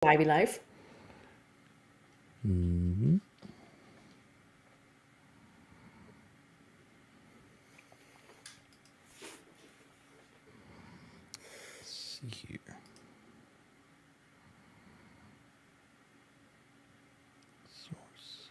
Ivy life. Mm-hmm. Let's see here. Source.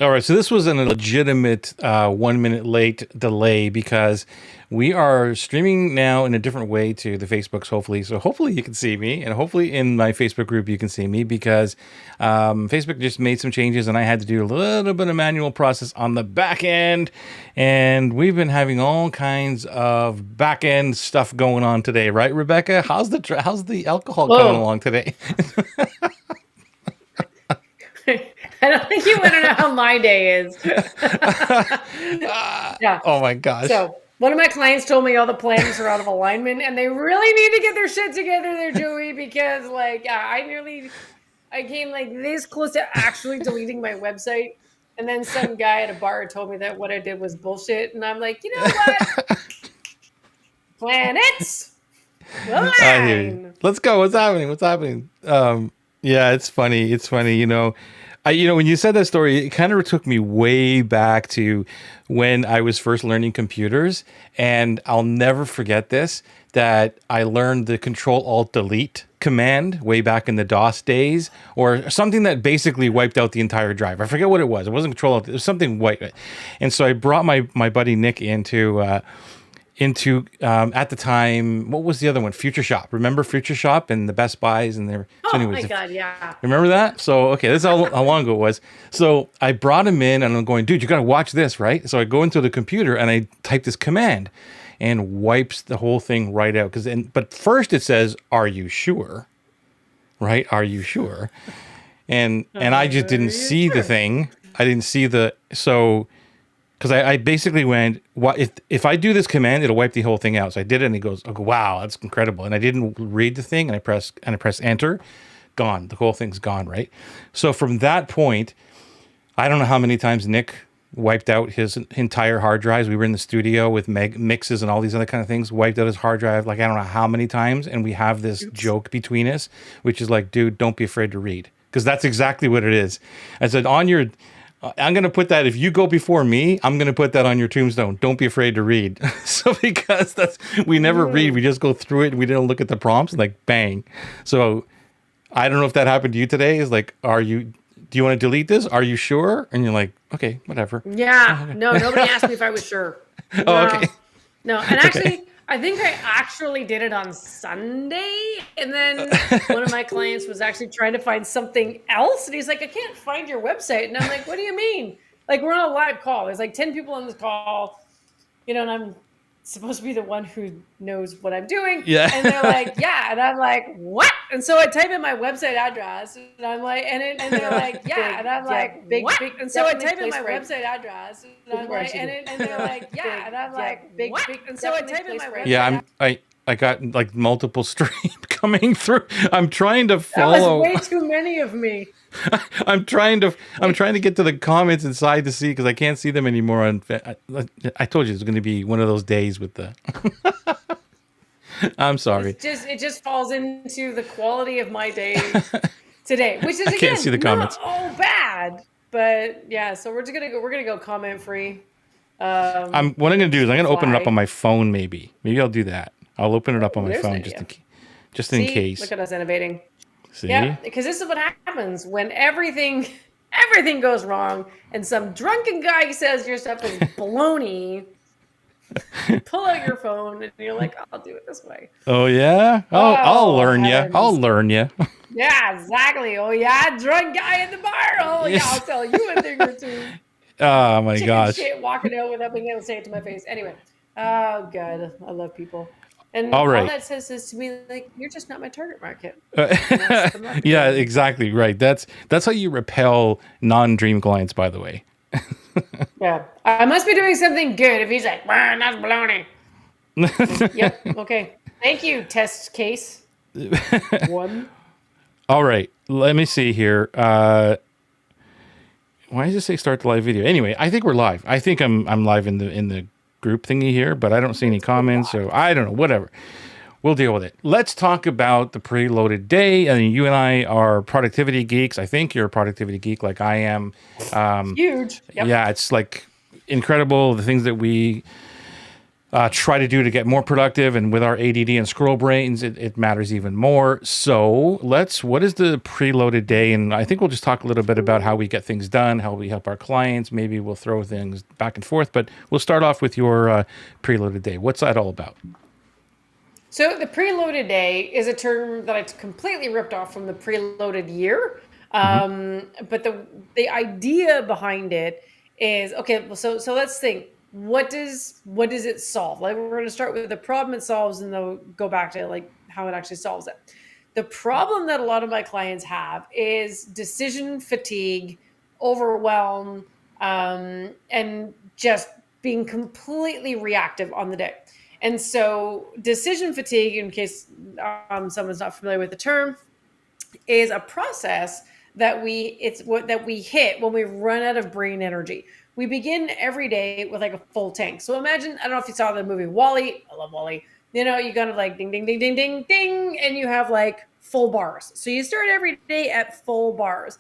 All right, so this was a legitimate 1 minute late delay because we are streaming now in a different way to the Facebooks, hopefully. So hopefully you can see me, and hopefully in my Facebook group you can see me because Facebook just made some changes and I had to do a little bit of manual process on the back end. And we've been having all kinds of back end stuff going on today, right, Rebecca? How's the alcohol coming Whoa. along today? I don't think you want to know how my day is. Yeah. Oh my gosh. So one of my clients told me all the planets are out of alignment and they really need to get their shit together there, Joey, because I came like this close to actually deleting my website. And then some guy at a bar told me that what I did was bullshit. And I'm like, you know what? Planets I hear you. align. Let's go. What's happening? What's happening? Yeah, it's funny. It's funny. When you said that story, it kind of took me way back to when I was first learning computers, and I'll never forget this. That I learned the Control Alt Delete command way back in the DOS days, or something that basically wiped out the entire drive. I forget what it was. It wasn't Control Alt. It was something white. And so I brought my buddy Nick into at the time, what was the other one? Future Shop. Remember Future Shop and the Best Buys and there. So Oh anyways, my God, yeah. remember that? So okay, this is how long ago it was. So I brought him in and I'm going, dude, you got to watch this, right? So I go into the computer and I type this command and wipes the whole thing right out. But first it says, "Are you sure?" Right? Are you sure? And I just didn't see the thing. I didn't see because I basically went, "What if I do this command? It'll wipe the whole thing out." So I did it, and he goes, "Oh, wow, that's incredible!" And I didn't read the thing, and I press enter, gone. The whole thing's gone, right? So from that point, I don't know how many times Nick wiped out his entire hard drives. We were in the studio with mixes and all these other kind of things. Wiped out his hard drive, like I don't know how many times, and we have this joke between us, which is like, "Dude, don't be afraid to read," because that's exactly what it is. I said I'm going to put that, if you go before me, I'm going to put that on your tombstone. Don't be afraid to read. So because we never read, we just go through it and we don't look at the prompts, like bang. So I don't know if that happened to you today. Is like, do you want to delete this? Are you sure? And you're like, okay, whatever. Yeah. No, nobody asked me if I was sure. Oh, No. okay. No. And Okay. actually, I think I actually did it on Sunday. And then one of my clients was actually trying to find something else. And he's like, I can't find your website. And I'm like, what do you mean? Like, we're on a live call. There's like 10 people on this call, and I'm supposed to be the one who knows what I'm doing. Yeah. And they're like, yeah. And I'm like, what? And so I type in my website address and I'm like, and they're like, yeah. And I'm like, what? And so I type in my website address and I'm like, and they're like, yeah. And I'm like, what? And so I type in my website. Yeah, I got like multiple streams coming through. I'm trying to That follow. was way too many of me. I'm trying to get to the comments inside to see because I can't see them anymore. I told you it's going to be one of those days with the. I'm sorry. It just falls into the quality of my day today, which is I again can't see the comments. not all bad. But yeah, so we're gonna go comment free. What I'm going to do is I'm going to open it up on my phone. Maybe I'll do that. I'll open it up on my There's phone an just in See? case. Look at us innovating. See? Yeah, because this is what happens when everything goes wrong and some drunken guy says your stuff is baloney. Pull out your phone and you're like, I'll do it this way. Oh yeah. I'll learn you. heavens. I'll learn you. Yeah, exactly. Oh yeah, drunk guy in the bar. Oh yeah, I'll tell you a thing or two. Oh my Chicken gosh. shit walking out without being able to say it to my face. Anyway, Oh god, I love people. And All all right. that says is to me like you're just not my target market. And that's the marketing Yeah, language. exactly right. That's how you repel non-dream clients, by the way. Yeah. I must be doing something good if he's like, "Man, that's baloney." Like, yep, okay. Thank you, test case. One. All right, let me see here. Why does it say start the live video? Anyway, I think we're live. I think I'm live in the group thingy here, but I don't see any Let's go comments, so live. I don't know. Whatever. We'll deal with it. Let's talk about the preloaded day. And you and I are productivity geeks. I think you're a productivity geek like I am. Huge. Yep. Yeah, it's like incredible the things that we try to do to get more productive. And with our ADD and scroll brains, it matters even more. So what is the preloaded day? And I think we'll just talk a little bit about how we get things done, how we help our clients. Maybe we'll throw things back and forth, but we'll start off with your preloaded day. What's that all about? So the preloaded day is a term that I completely ripped off from the preloaded year. Mm-hmm. But the idea behind it is okay. Well, so let's think. What does it solve? Like we're going to start with the problem it solves, and then go back to like how it actually solves it. The problem that a lot of my clients have is decision fatigue, overwhelm, and just being completely reactive on the day. And so, decision fatigue, in case someone's not familiar with the term, is a process that we hit when we run out of brain energy. We begin every day with like a full tank. So imagine, I don't know if you saw the movie Wall-E. I love Wall-E. You know, you kind of like ding, ding, ding, ding, ding, ding, and you have like full bars. So you start every day at full bars.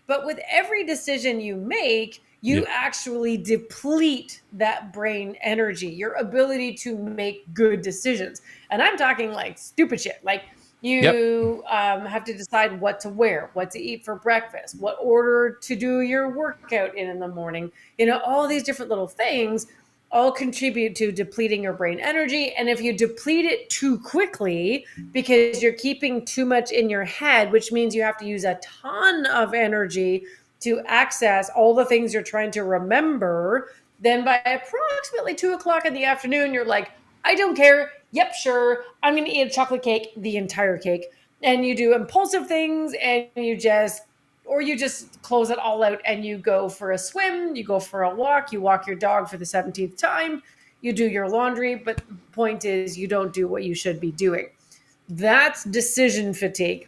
But with every decision you make, Yeah. you actually deplete that brain energy, your ability to make good decisions. And I'm talking like stupid shit. Like Yep. you have to decide what to wear, what to eat for breakfast, what order to do your workout in the morning. You know, all these different little things all contribute to depleting your brain energy. And if you deplete it too quickly because you're keeping too much in your head, which means you have to use a ton of energy to access all the things you're trying to remember, then by approximately 2 o'clock in the afternoon, you're like, I don't care. Yep, sure. I'm going to eat a chocolate cake, the entire cake. And you do impulsive things and you just close it all out and you go for a swim, you go for a walk, you walk your dog for the 17th time, you do your laundry. But the point is, you don't do what you should be doing. That's decision fatigue.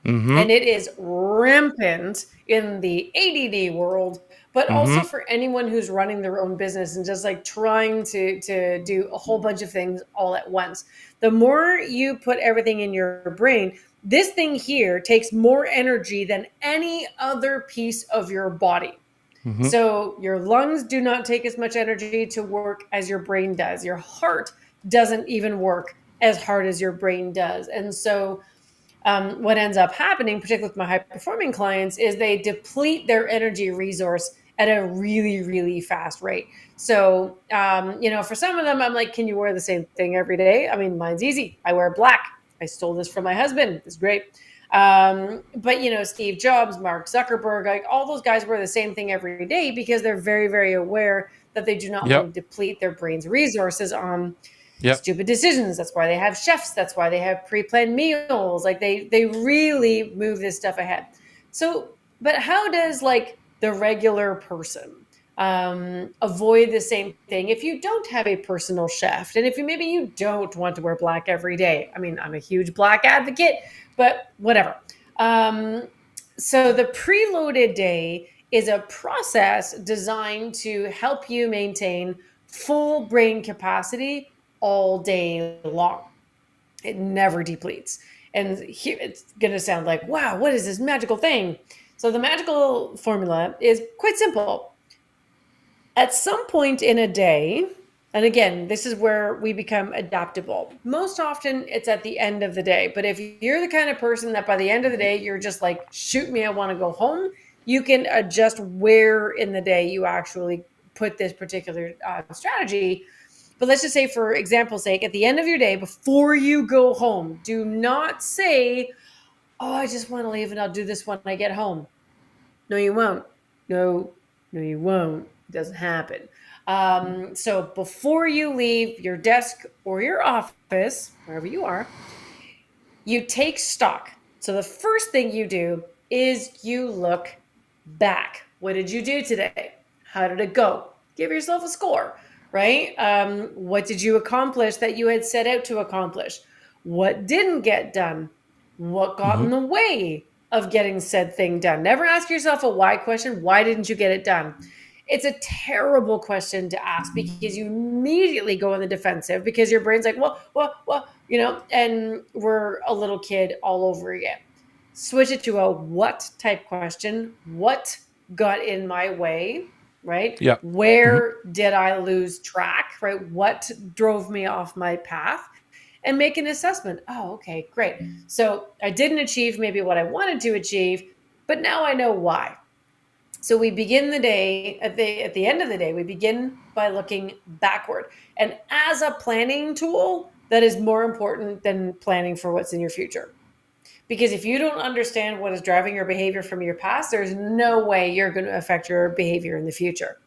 Mm-hmm. And it is rampant in the ADD world, but Mm-hmm. also for anyone who's running their own business and just like trying to do a whole bunch of things all at once. The more you put everything in your brain, this thing here takes more energy than any other piece of your body. Mm-hmm. So your lungs do not take as much energy to work as your brain does. Your heart doesn't even work as hard as your brain does. And so what ends up happening, particularly with my high performing clients, is they deplete their energy resource at a really, really fast rate. So, for some of them, I'm like, can you wear the same thing every day? I mean, mine's easy. I wear black. I stole this from my husband. It's great. But Steve Jobs, Mark Zuckerberg, like all those guys wear the same thing every day because they're very, very aware that they do not want Yep. to deplete their brain's resources on Yep. stupid decisions. That's why they have chefs. That's why they have pre-planned meals. Like they really move this stuff ahead. So, but how does like the regular person avoid the same thing if you don't have a personal chef, and if you don't want to wear black every day? I mean, I'm a huge black advocate, but whatever. Um, so the preloaded day is a process designed to help you maintain full brain capacity all day long. It never depletes. And here it's going to sound like, wow, what is this magical thing? So the magical formula is quite simple. At some point in a day, and again, this is where we become adaptable. Most often it's at the end of the day. But if you're the kind of person that by the end of the day, you're just like, shoot me, I want to go home, you can adjust where in the day you actually put this particular strategy. But let's just say, for example's sake, at the end of your day, before you go home, do not say, oh, I just want to leave and I'll do this when I get home. No, you won't. No, you won't. It doesn't happen. So before you leave your desk or your office, wherever you are, you take stock. So the first thing you do is you look back. What did you do today? How did it go? Give yourself a score, right? What did you accomplish that you had set out to accomplish? What didn't get done? What got Hmm. in the way of getting said thing done? Never ask yourself a why question. Why didn't you get it done? It's a terrible question to ask because you immediately go on the defensive because your brain's like, well, and we're a little kid all over again. Switch it to a what type question. What got in my way, right? Yeah. Hmm. Where did I lose track, right? What drove me off my path? And make an assessment. Oh, okay, great. So I didn't achieve maybe what I wanted to achieve, but now I know why. So we begin the day at the end of the day, we begin by looking backward. And as a planning tool, that is more important than planning for what's in your future. Because if you don't understand what is driving your behavior from your past, there's no way you're going to affect your behavior in the future.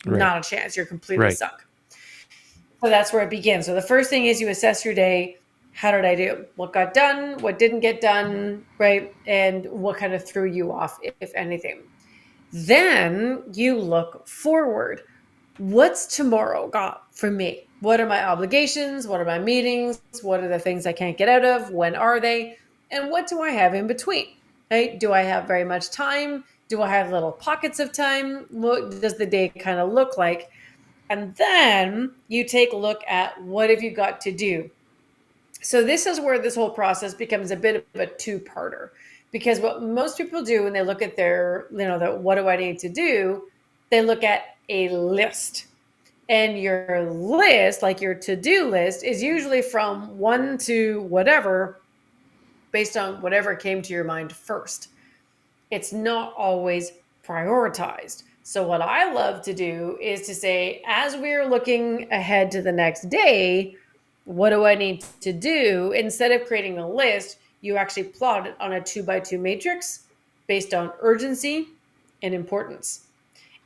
Right. Not a chance. You're completely Right. sunk. So that's where it begins. So the first thing is you assess your day. How did I do? What got done? What didn't get done? Right. And what kind of threw you off, if anything. Then you look forward. What's tomorrow got for me? What are my obligations? What are my meetings? What are the things I can't get out of? When are they? And what do I have in between? Right? Do I have very much time? Do I have little pockets of time? What does the day kind of look like? And then you take a look at what have you got to do. So this is where this whole process becomes a bit of a two-parter, because what most people do when they look at their, what do I need to do? They look at a list. And your list, like your to-do list, is usually from 1 to whatever, based on whatever came to your mind first. It's not always prioritized. So what I love to do is to say, as we're looking ahead to the next day, what do I need to do? Instead of creating a list, you actually plot it on a 2x2 matrix based on urgency and importance.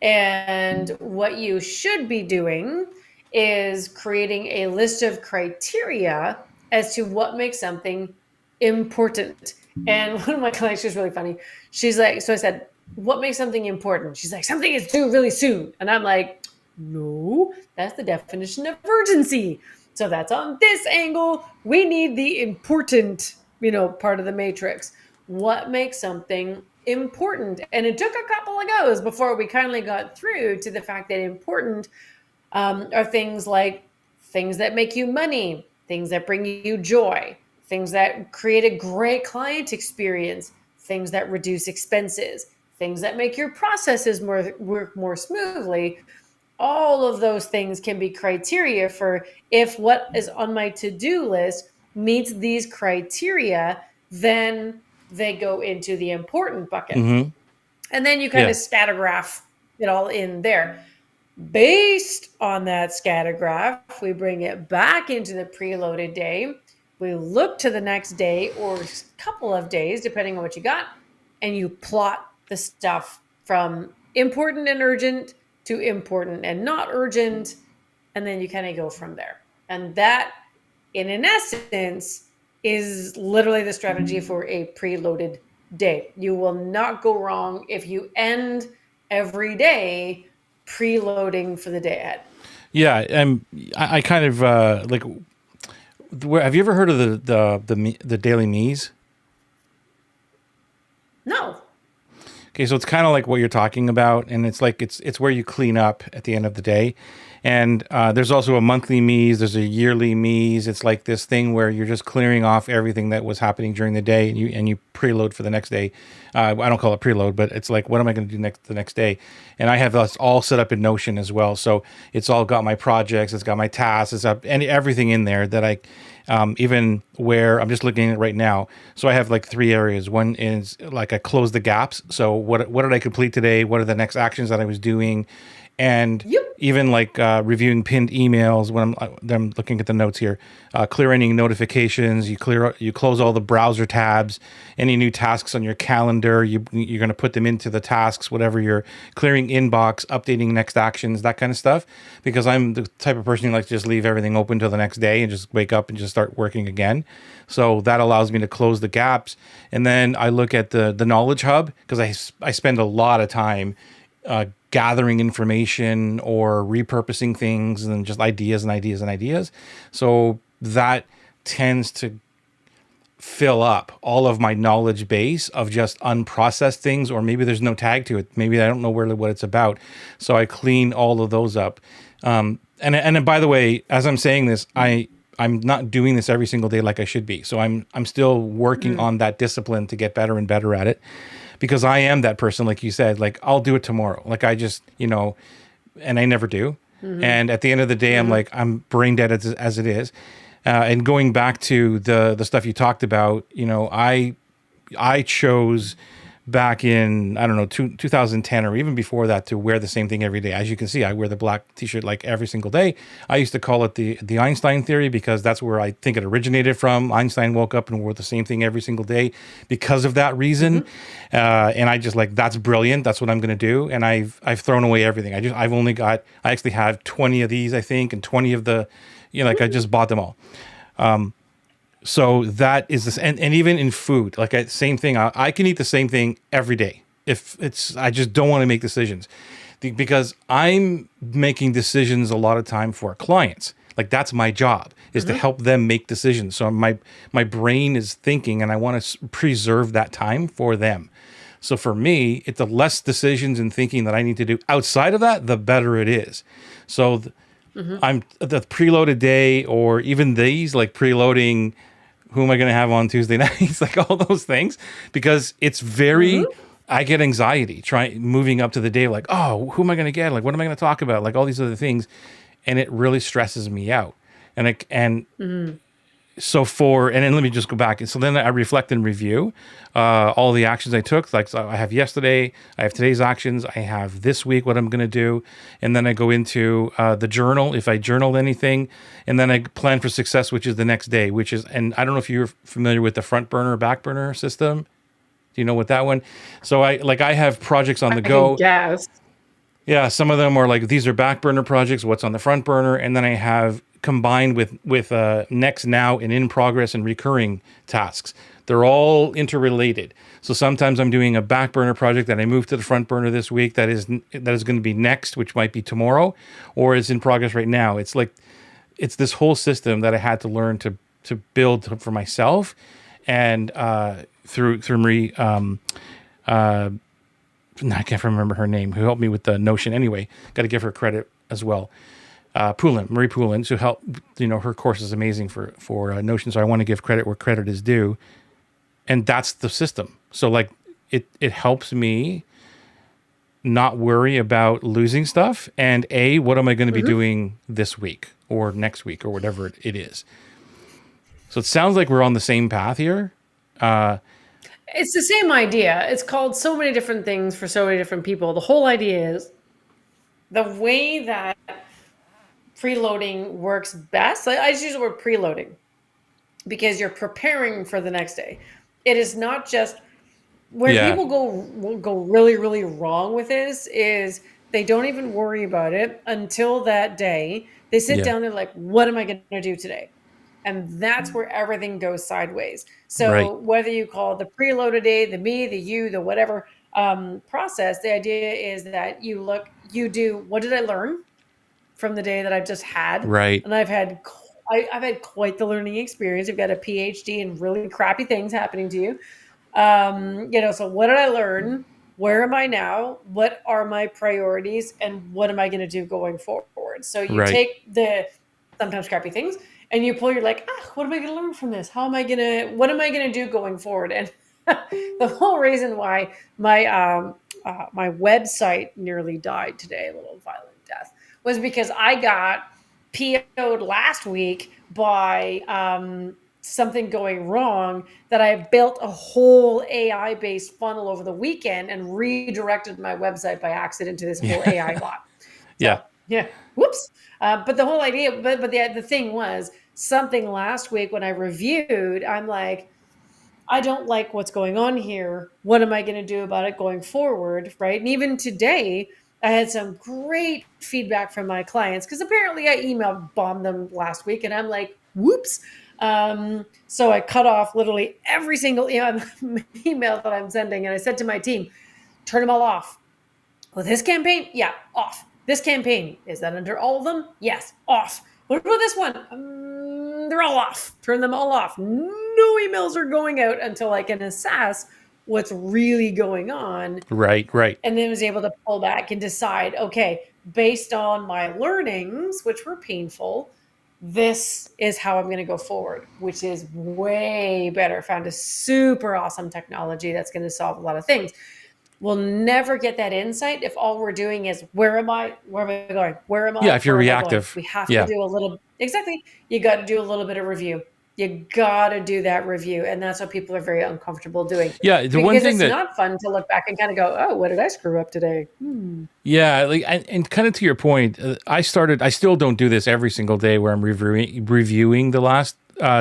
And what you should be doing is creating a list of criteria as to what makes something important. And one of my clients, was really funny. She's like, so I said, what makes something important? She's like, something is due really soon. And I'm like, no, that's the definition of urgency. So that's on this angle. We need the important, part of the matrix. What makes something important? And it took a couple of goes before we kindly got through to the fact that important are things like things that make you money, things that bring you joy, things that create a great client experience, things that reduce expenses, things that make your processes work more smoothly. All of those things can be criteria for if what is on my to-do list meets these criteria, then they go into the important bucket. Hmm. And then you kind Yeah. of scattergraph it all in there. Based on that scattergraph, we bring it back into the preloaded day. We look to the next day or a couple of days, depending on what you got, and you plot the stuff from important and urgent to important and not urgent. And then you kind of go from there. And that, in an essence, is literally the strategy for a preloaded day. You will not go wrong if you end every day preloading for the day ahead. Yeah. I kind of like. Have you ever heard of the daily me's? No. Okay, so it's kind of like what you're talking about, and it's like it's where you clean up at the end of the day. And there's also a monthly me's, there's a yearly me's. It's like this thing where you're just clearing off everything that was happening during the day, and you preload for the next day. I don't call it preload, but it's like, what am I going to do the next day? And I have this all set up in Notion as well, so it's all got my projects, it's got my tasks, it's up and everything in there that I. Even where I'm just looking at it right now. So I have like 3 areas. One is like I close the gaps. So what did I complete today? What are the next actions that I was doing? and Yep. even like reviewing pinned emails when I'm looking at the notes here, clear any notifications, you close all the browser tabs, any new tasks on your calendar, you're going to put them into the tasks, whatever you're clearing inbox, updating next actions, that kind of stuff. Because I'm the type of person who likes to just leave everything open till the next day and just wake up and just start working again. So that allows me to close the gaps. And then I look at the knowledge hub, because I spend a lot of time gathering information or repurposing things and just ideas and ideas and ideas. So that tends to fill up all of my knowledge base of just unprocessed things, or maybe there's no tag to it. Maybe I don't know really what it's about. So I clean all of those up. And by the way, as I'm saying this, I'm not doing this every single day like I should be. So I'm still working on that discipline to get better and better at it, because I am that person, like you said, like I'll do it tomorrow. Like I just, and I never do. And at the end of the day, I'm like, I'm brain dead as it is. And going back to the stuff you talked about, I chose back in, I don't know, 2010 or even before that to wear the same thing every day. As you can see, I wear the black t-shirt like every single day. I used to call it the Einstein theory, because that's where I think it originated from. Einstein woke up and wore the same thing every single day because of that reason. And I just like, that's brilliant. That's what I'm going to do. And I've thrown away everything. I actually have 20 of these, I think, and 20 of the, I just bought them all. So that is this, and even in food, like same thing. I can eat the same thing every day I just don't want to make decisions, because I'm making decisions a lot of time for clients. Like that's my job, is to help them make decisions. So my brain is thinking, and I want to preserve that time for them. So for me, it's the less decisions and thinking that I need to do outside of that, the better it is. So I'm the preloaded day, or even these like preloading, who am I going to have on Tuesday nights? Like all those things, because it's very, I get anxiety moving up to the day. Like, oh, who am I going to get? Like, what am I going to talk about? Like all these other things. And it really stresses me out. So and then let me just go back. And so then I reflect and review all the actions I took. Like, so I have yesterday, I have today's actions, I have this week, what I'm going to do. And then I go into the journal, if I journaled anything. And then I plan for success, which is the next day, and I don't know if you're familiar with the front burner, back burner system. Do you know what that one? So I have projects on the go. Yes. Yeah, some of them are like, these are back burner projects, what's on the front burner. And then I have combined with next, now, and in progress and recurring tasks. They're all interrelated. So sometimes I'm doing a back burner project that I moved to the front burner this week that is going to be next, which might be tomorrow, or is in progress right now. It's like, it's this whole system that I had to learn to build for myself, and through Marie, I can't remember her name, who helped me with the Notion. Anyway, got to give her credit as well. Marie Poulin, who helped, her course is amazing for Notion. So I want to give credit where credit is due. And that's the system. So like it helps me not worry about losing stuff. And what am I going to be doing this week or next week or whatever it is? So it sounds like we're on the same path here. It's the same idea. It's called so many different things for so many different people. The whole idea is the way that preloading works best. I just use the word preloading because you're preparing for the next day. It is not just where people go really, really wrong with this is they don't even worry about it until that day. They sit down, they're like, what am I going to do today? And that's where everything goes sideways. So whether you call the preloaded day, the me, the you, the whatever process, the idea is that you do, what did I learn from the day that I've just had? Right. And I've had quite the learning experience. You've got a PhD in really crappy things happening to you. So what did I learn? Where am I now? What are my priorities? And what am I going to do going forward? So you take the sometimes crappy things and you pull, you're like, what am I going to learn from this? What am I going to do going forward? And the whole reason why my website nearly died today, a little violent death, was because I got PO'd last week by something going wrong, that I built a whole AI-based funnel over the weekend and redirected my website by accident to this whole AI bot. Yeah. So yeah, whoops. But the whole idea, but the thing was something last week when I reviewed, I'm like, I don't like what's going on here. What am I going to do about it going forward? Right. And even today, I had some great feedback from my clients because apparently I email bombed them last week and I'm like, whoops. So I cut off literally every single email that I'm sending. And I said to my team, turn them all off. Well, this campaign, yeah, off. This campaign, is that under all of them? Yes, off. What about this one? They're all off. Turn them all off. No emails are going out until I can assess what's really going on. Right. Right. And then was able to pull back and decide, okay, based on my learnings, which were painful, this is how I'm going to go forward, which is way better. Found a super awesome technology that's going to solve a lot of things. We'll never get that insight if all we're doing is where am I going? Where am I? Yeah. If you're Where am I going? reactive. We have to Yeah. do a little exactly. You got to do a little bit of review. You got to do that review, and that's what people are very uncomfortable doing. Yeah. The because one thing it's that, not fun to look back and kind of go, "Oh, what did I screw up today?" yeah, like, and kind of to your point, I still don't do this every single day where I'm reviewing the last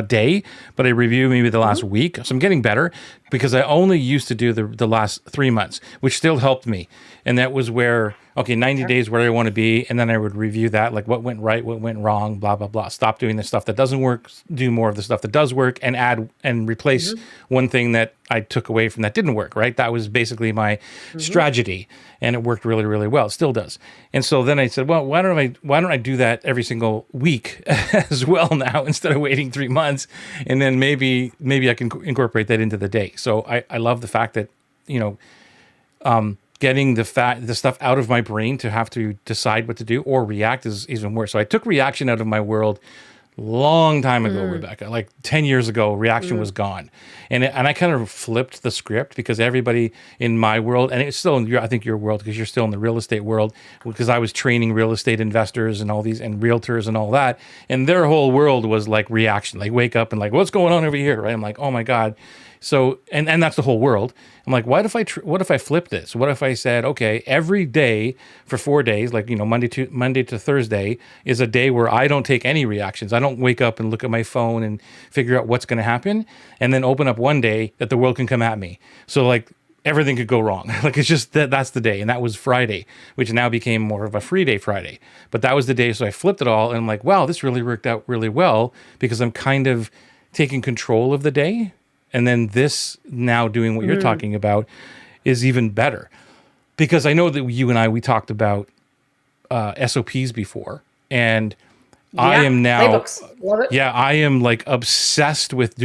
day, but I review maybe the last week. So I'm getting better because I only used to do the last 3 months, which still helped me. And that was where, okay, 90 days where I want to be. And then I would review that, like what went right, what went wrong, blah, blah, blah. Stop doing the stuff that doesn't work, do more of the stuff that does work, and add and replace one thing that I took away from that didn't work, right? That was basically my strategy. And it worked really, really well. It still does. And so then I said, well, why don't I do that every single week as well now instead of waiting 3 months? And then maybe I can incorporate that into the day. So I love the fact that, getting the stuff out of my brain to have to decide what to do or react is even worse. So I took reaction out of my world long time ago, Rebecca, like 10 years ago. Reaction was gone. And I kind of flipped the script because everybody in my world, and it's still in I think your world, because you're still in the real estate world, because I was training real estate investors and all these and realtors and all that, and their whole world was like reaction, like wake up and like, what's going on over here, right? I'm like, oh my God. So, and that's the whole world. I'm like, what if I flip this? What if I said, okay, every day for 4 days, like, Monday to Thursday is a day where I don't take any reactions. I don't wake up and look at my phone and figure out what's going to happen, and then open up one day that the world can come at me. So like everything could go wrong. Like it's just that's the day. And that was Friday, which now became more of a free day Friday. But that was the day. So I flipped it all and I'm like, wow, this really worked out really well because I'm kind of taking control of the day. And then this now doing what you're talking about is even better, because I know that you and we talked about SOPs before, and I am now, playbooks. Love it. yeah, I am like obsessed with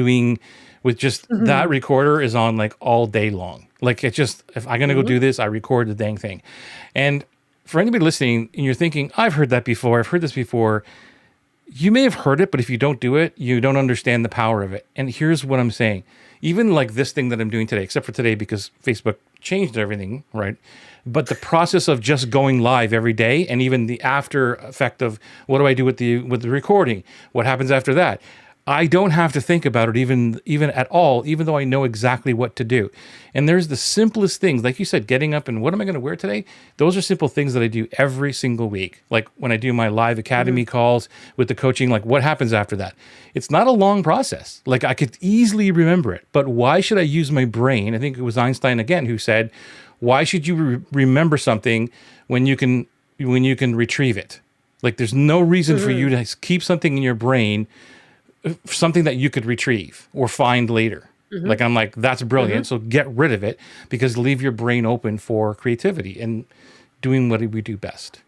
just that recorder is on like all day long. Like it's just, if I'm going to go do this, I record the dang thing. And for anybody listening and you're thinking, I've heard that before, I've heard this before. You may have heard it, but if you don't do it, you don't understand the power of it. And here's what I'm saying. Even like this thing that I'm doing today, except for today because Facebook changed everything, right? But the process of just going live every day, and even the after effect of what do I do with the recording? What happens after that? I don't have to think about it even at all, even though I know exactly what to do. And there's the simplest things, like you said, getting up and what am I going to wear today? Those are simple things that I do every single week. Like when I do my live academy calls with the coaching, like what happens after that? It's not a long process. Like I could easily remember it, but why should I use my brain? I think it was Einstein again who said, why should you remember something when you can retrieve it? Like there's no reason for you to keep something in your brain, something that you could retrieve or find later. Like I'm like, that's brilliant. So get rid of it, because leave your brain open for creativity and doing what we do best.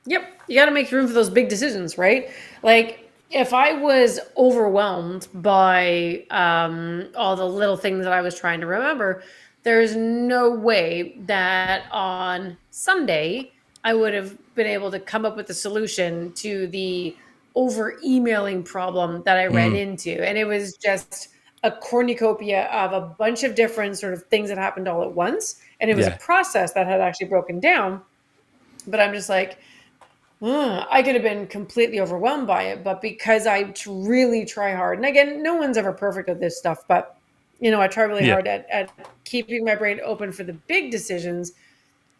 Yep. You got to make room for those big decisions, right? Like if I was overwhelmed by all the little things that I was trying to remember, there's no way that on Sunday I would have been able to come up with a solution to the over emailing problem that I ran into. And it was just a cornucopia of a bunch of different sort of things that happened all at once. And it was a process that had actually broken down. But I'm just like, I could have been completely overwhelmed by it. But because I really try hard, and again, no one's ever perfect at this stuff, but I try really hard at keeping my brain open for the big decisions.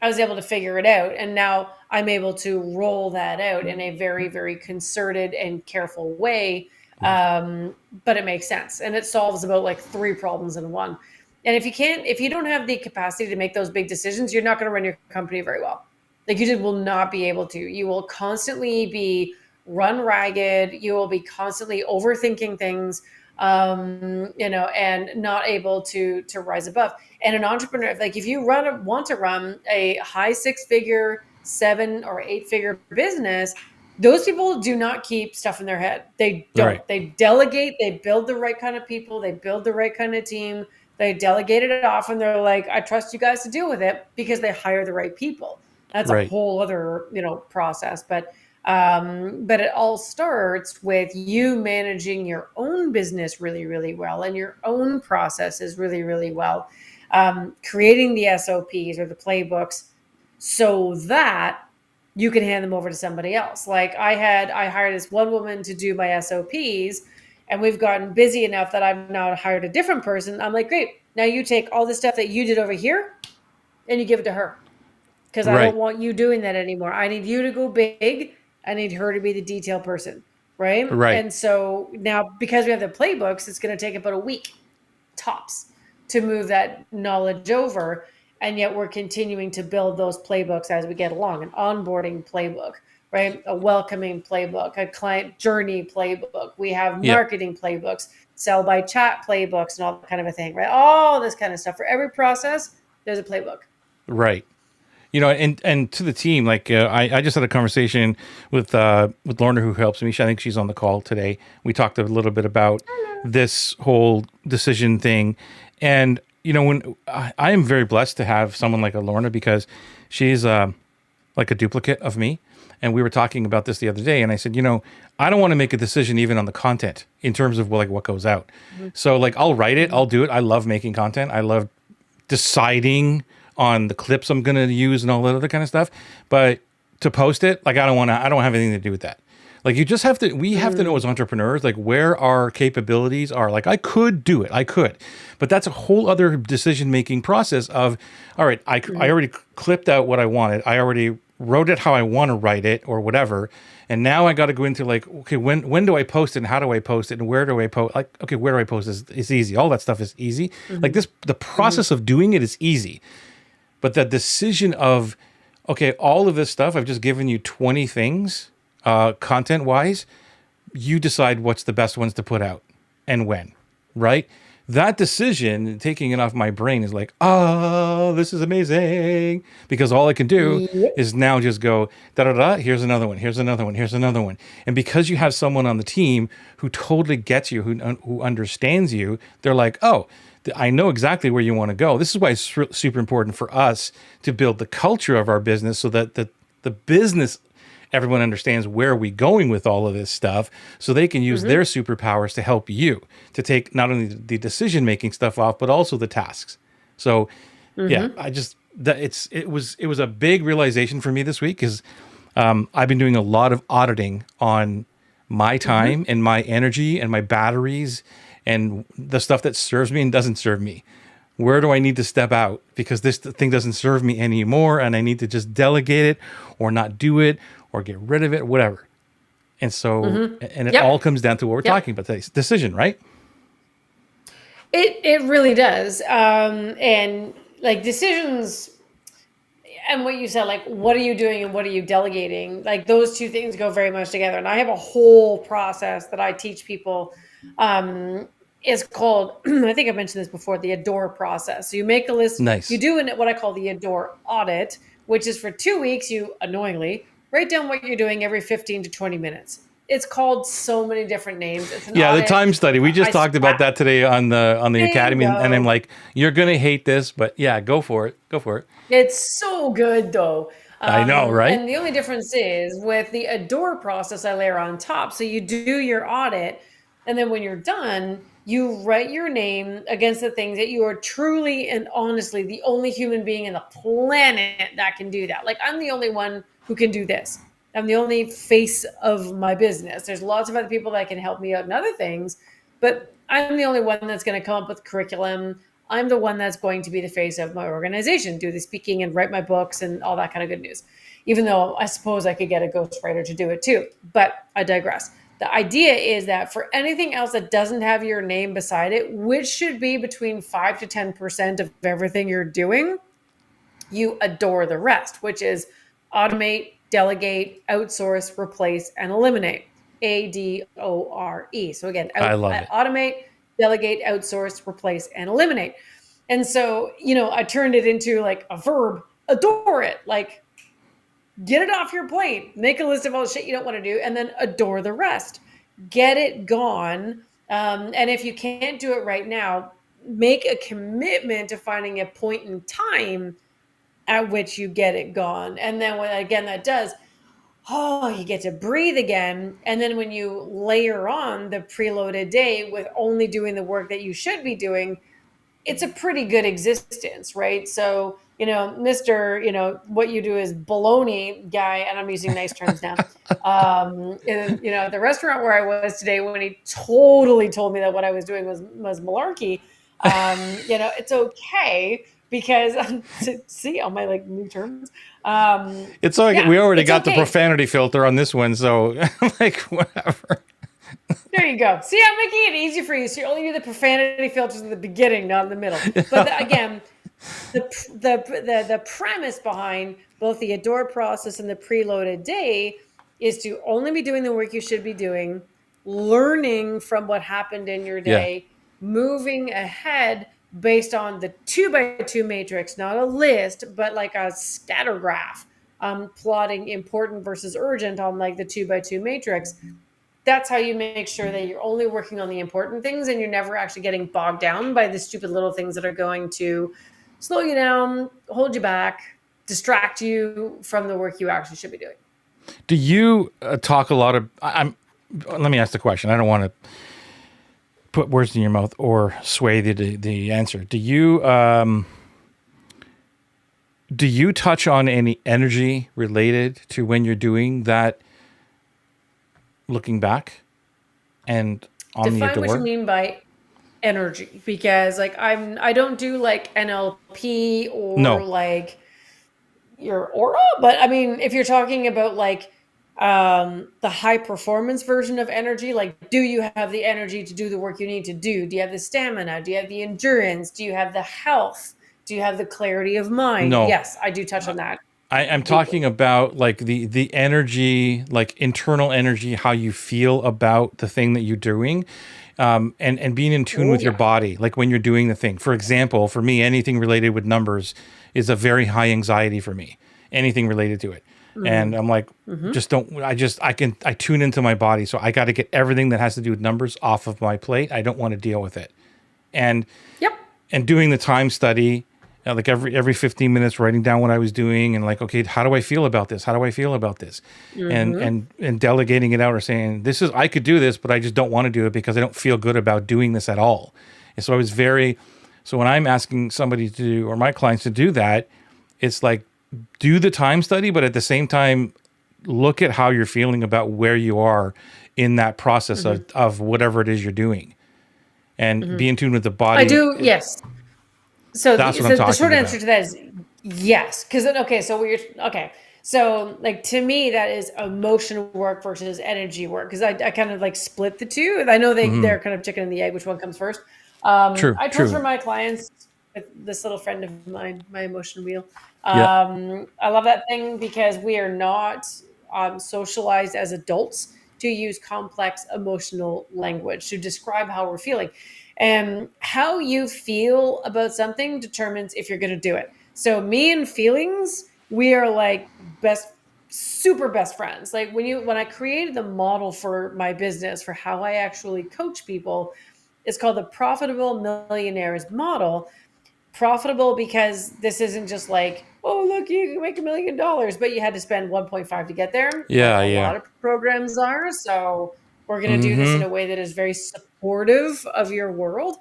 I was able to figure it out. And now I'm able to roll that out in a very, very concerted and careful way. But it makes sense. And it solves about like 3 problems in one. And if you don't have the capacity to make those big decisions, you're not going to run your company very well. Like you just will not be able to. You will constantly be run ragged. You will be constantly overthinking things, and not able to rise above. And an entrepreneur, like if you want to run a high 6-figure, 7 or 8-figure business, those people do not keep stuff in their head. They don't. Right. They delegate. They build the right kind of people. They build the right kind of team. They delegate it off, and they're like, "I trust you guys to deal with it," because they hire the right people. That's a Right. whole other process, but it all starts with you managing your own business really, really well and your own processes really, really well, creating the SOPs or the playbooks so that you can hand them over to somebody else. Like I hired this one woman to do my SOPs, and we've gotten busy enough that I've now hired a different person. I'm like, great, now you take all the stuff that you did over here and you give it to her, because I don't Right. want you doing that anymore. I need you to go big. I need her to be the detail person. Right. Right. And so now, because we have the playbooks, it's going to take about a week tops to move that knowledge over. And yet we're continuing to build those playbooks as we get along, an onboarding playbook, right? A welcoming playbook, a client journey playbook. We have Yeah. marketing playbooks, sell by chat playbooks, and all that kind of a thing, right? All this kind of stuff. For every process, there's a playbook. Right. And to the team, like I just had a conversation with Lorna, who helps me. I think she's on the call today. We talked a little bit about this whole decision thing, and when I am very blessed to have someone like a Lorna, because she's like a duplicate of me. And we were talking about this the other day, and I said, I don't want to make a decision even on the content in terms of like what goes out. Mm-hmm. So like I'll write it, I'll do it. I love making content. I love deciding on the clips I'm going to use and all that other kind of stuff. But to post it, like I don't have anything to do with that. Like you just have to, we have to know as entrepreneurs, like where our capabilities are. Like I could do it, but that's a whole other decision-making process of, all right, I already clipped out what I wanted. I already wrote it how I want to write it or whatever. And now I got to go into like, okay, when do I post it and how do I post it and where do I post? Like, okay, where do I post this? It's easy. All that stuff is easy. Like the process of doing it is easy. But the decision of, okay, all of this stuff, I've just given you 20 things, content-wise. You decide what's the best ones to put out and when, right? That decision, taking it off my brain, is like, oh, this is amazing. Because all I can do is now just go, da-da-da, here's another one, here's another one, here's another one. And because you have someone on the team who totally gets you, who understands you, they're like, oh, I know exactly where you want to go. This is why it's super important for us to build the culture of our business so that the business, everyone understands where we're going with all of this stuff, so they can use their superpowers to help you to take not only the decision-making stuff off, but also the tasks. So yeah, it was a big realization for me this week, because I've been doing a lot of auditing on my time and my energy and my batteries and the stuff that serves me and doesn't serve me. Where do I need to step out because this thing doesn't serve me anymore, and I need to just delegate it or not do it or get rid of it, whatever. And so, and it all comes down to what we're talking about today, decision, right? It really does. And like decisions, and what you said, like, what are you doing and what are you delegating? Like those two things go very much together. And I have a whole process that I teach people. Is called, I think I mentioned this before, the ADORE process. So you make a list, Nice. you do what I call the ADORE audit, which is for 2 weeks, you annoyingly write down what you're doing every 15 to 20 minutes. It's called so many different names. It's an audit. The time study. We just talked about that today on the Academy, and I'm like, you're gonna hate this, but yeah, go for it. Go for it. It's so good though. I know, right? And the only difference is with the ADORE process, I layer on top. So you do your audit, and then when you're done, you write your name against the things that you are truly and honestly the only human being in the planet that can do that. Like I'm the only one who can do this. I'm the only face of my business. There's lots of other people that can help me out in other things, but I'm the only one that's going to come up with curriculum. I'm the one that's going to be the face of my organization, do the speaking and write my books and all that kind of good news. Even though I suppose I could get a ghostwriter to do it too, but I digress. The idea is that for anything else that doesn't have your name beside it, which should be between 5 to 10% of everything you're doing, you adore the rest, which is automate, delegate, outsource, replace, and eliminate. ADORE. So again, I love it. automate, delegate, outsource, replace, and eliminate. And so, I turned it into like a verb, adore it. Like, get it off your plate, make a list of all the shit you don't want to do, and then adore the rest. Get it gone. And if you can't do it right now, make a commitment to finding a point in time at which you get it gone. And then when again that does, you get to breathe again. And then when you layer on the preloaded day with only doing the work that you should be doing, it's a pretty good existence, right? So, Mr., what you do is baloney guy, and I'm using nice terms now. And, the restaurant where I was today, when he totally told me that what I was doing was malarkey, it's okay because see all my like new terms. It's okay. We already got okay. the profanity filter on this one, so like whatever. There you go. See, I'm making it easy for you. So you only do the profanity filters in the beginning, not in the middle. But again, the premise behind both the adore process and the preloaded day is to only be doing the work you should be doing, learning from what happened in your day, moving ahead based on the 2x2 matrix, not a list, but like a scatter graph, plotting important versus urgent on like the 2x2 matrix. That's how you make sure that you're only working on the important things and you're never actually getting bogged down by the stupid little things that are going to slow you down, hold you back, distract you from the work you actually should be doing. Do you talk a lot of, let me ask the question. I don't want to put words in your mouth or sway the answer. Do you touch on any energy related to when you're doing that, looking back and on Define the adore? what you mean by energy, because like I don't do like NLP or like your aura, but I mean, if you're talking about like the high performance version of energy, like do you have the energy to do the work you need to do? Do you have the stamina? Do you have the endurance? Do you have the health? Do you have the clarity of mind? No. Yes, I do touch on that. I'm talking about like the energy, like internal energy, how you feel about the thing that you're doing, and being in tune with your body, like when you're doing the thing. For example, for me, anything related with numbers is a very high anxiety for me. Anything related to it, and I'm like, I tune into my body, so I got to get everything that has to do with numbers off of my plate. I don't want to deal with it, and doing the time study. Like every 15 minutes, writing down what I was doing and like, okay, how do I feel about this? How do I feel about this? And delegating it out or saying, I could do this, but I just don't want to do it because I don't feel good about doing this at all. And so so when I'm asking somebody to do, or my clients to do that, it's like, do the time study, but at the same time, look at how you're feeling about where you are in that process of whatever it is you're doing and be in tune with the body. I do. Yes. So, the short answer to that is yes. Because so like to me that is emotion work versus energy work, because I kind of like split the two. I know they're kind of chicken and the egg, which one comes first. I transfer my clients with this little friend of mine, my emotion wheel. I love that thing because we are not socialized as adults to use complex emotional language to describe how we're feeling. And how you feel about something determines if you're going to do it. So me and feelings, we are like super best friends. Like when I created the model for my business for how I actually coach people, it's called the Profitable Millionaires Model. Profitable because this isn't just like, oh, look, you can make $1 million, but you had to spend 1.5 to get there. A lot of programs are. So we're going to do this in a way that is very supportive of your world.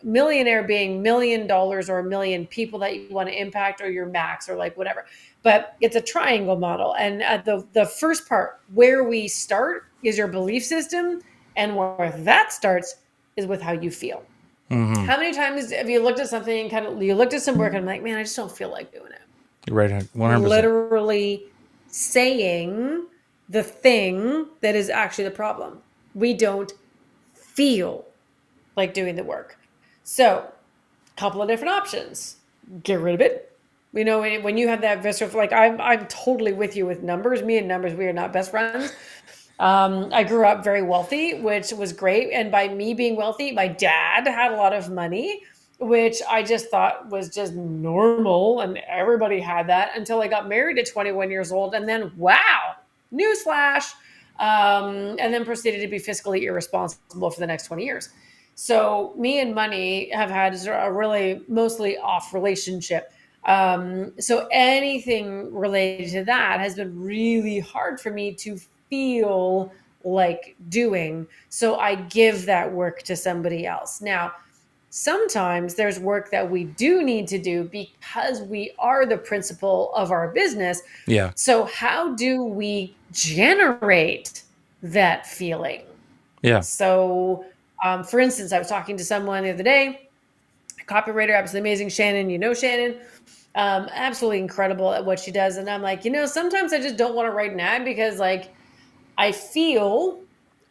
Millionaire being $1 million or 1 million people that you want to impact, or your max, or like whatever. But it's a triangle model. And the first part where we start is your belief system. And where that starts is with how you feel. Mm-hmm. How many times have you looked at something and kind of you looked at some work and I'm like, man, I just don't feel like doing it. Right. 100%. Literally saying the thing that is actually the problem. We don't feel like doing the work. So, a couple of different options. Get rid of it. You know, when you have that visceral, like I'm totally with you with numbers. Me and numbers, we are not best friends. I grew up very wealthy, which was great. And by me being wealthy, my dad had a lot of money, which I just thought was just normal. And everybody had that until I got married at 21 years old. And then, wow, newsflash. And then proceeded to be fiscally irresponsible for the next 20 years. So me and money have had a really mostly off relationship. So anything related to that has been really hard for me to feel like doing. So I give that work to somebody else. Now, sometimes there's work that we do need to do because we are the principal of our business. Yeah. So, how do we generate that feeling? Yeah. So, for instance, I was talking to someone the other day, a copywriter, absolutely amazing, Shannon. You know Shannon, absolutely incredible at what she does. And I'm like, sometimes I just don't want to write an ad because, like, I feel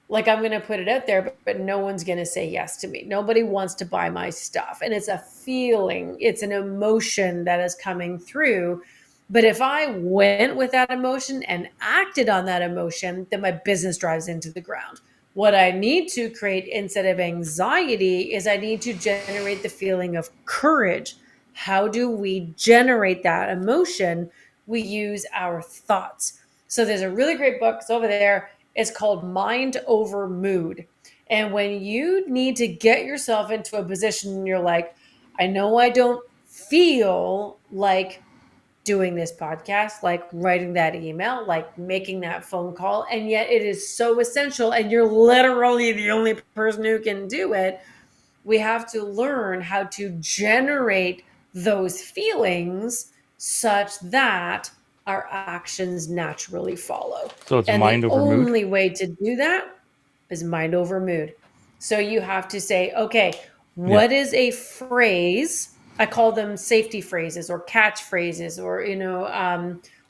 like I'm going to put it out there, but no one's going to say yes to me. Nobody wants to buy my stuff. And it's a feeling, it's an emotion that is coming through. But if I went with that emotion and acted on that emotion, then my business drives into the ground. What I need to create instead of anxiety is I need to generate the feeling of courage. How do we generate that emotion? We use our thoughts. So there's a really great book. It's over there. It's called Mind Over Mood. And when you need to get yourself into a position and you're like, I know I don't feel like doing this podcast, like writing that email, like making that phone call, and yet it is so essential and you're literally the only person who can do it. We have to learn how to generate those feelings such that our actions naturally follow. So it's And the mind over mood. only way to do that is mind over mood. So you have to say, okay, Yeah. what is a phrase? I call them safety phrases or catchphrases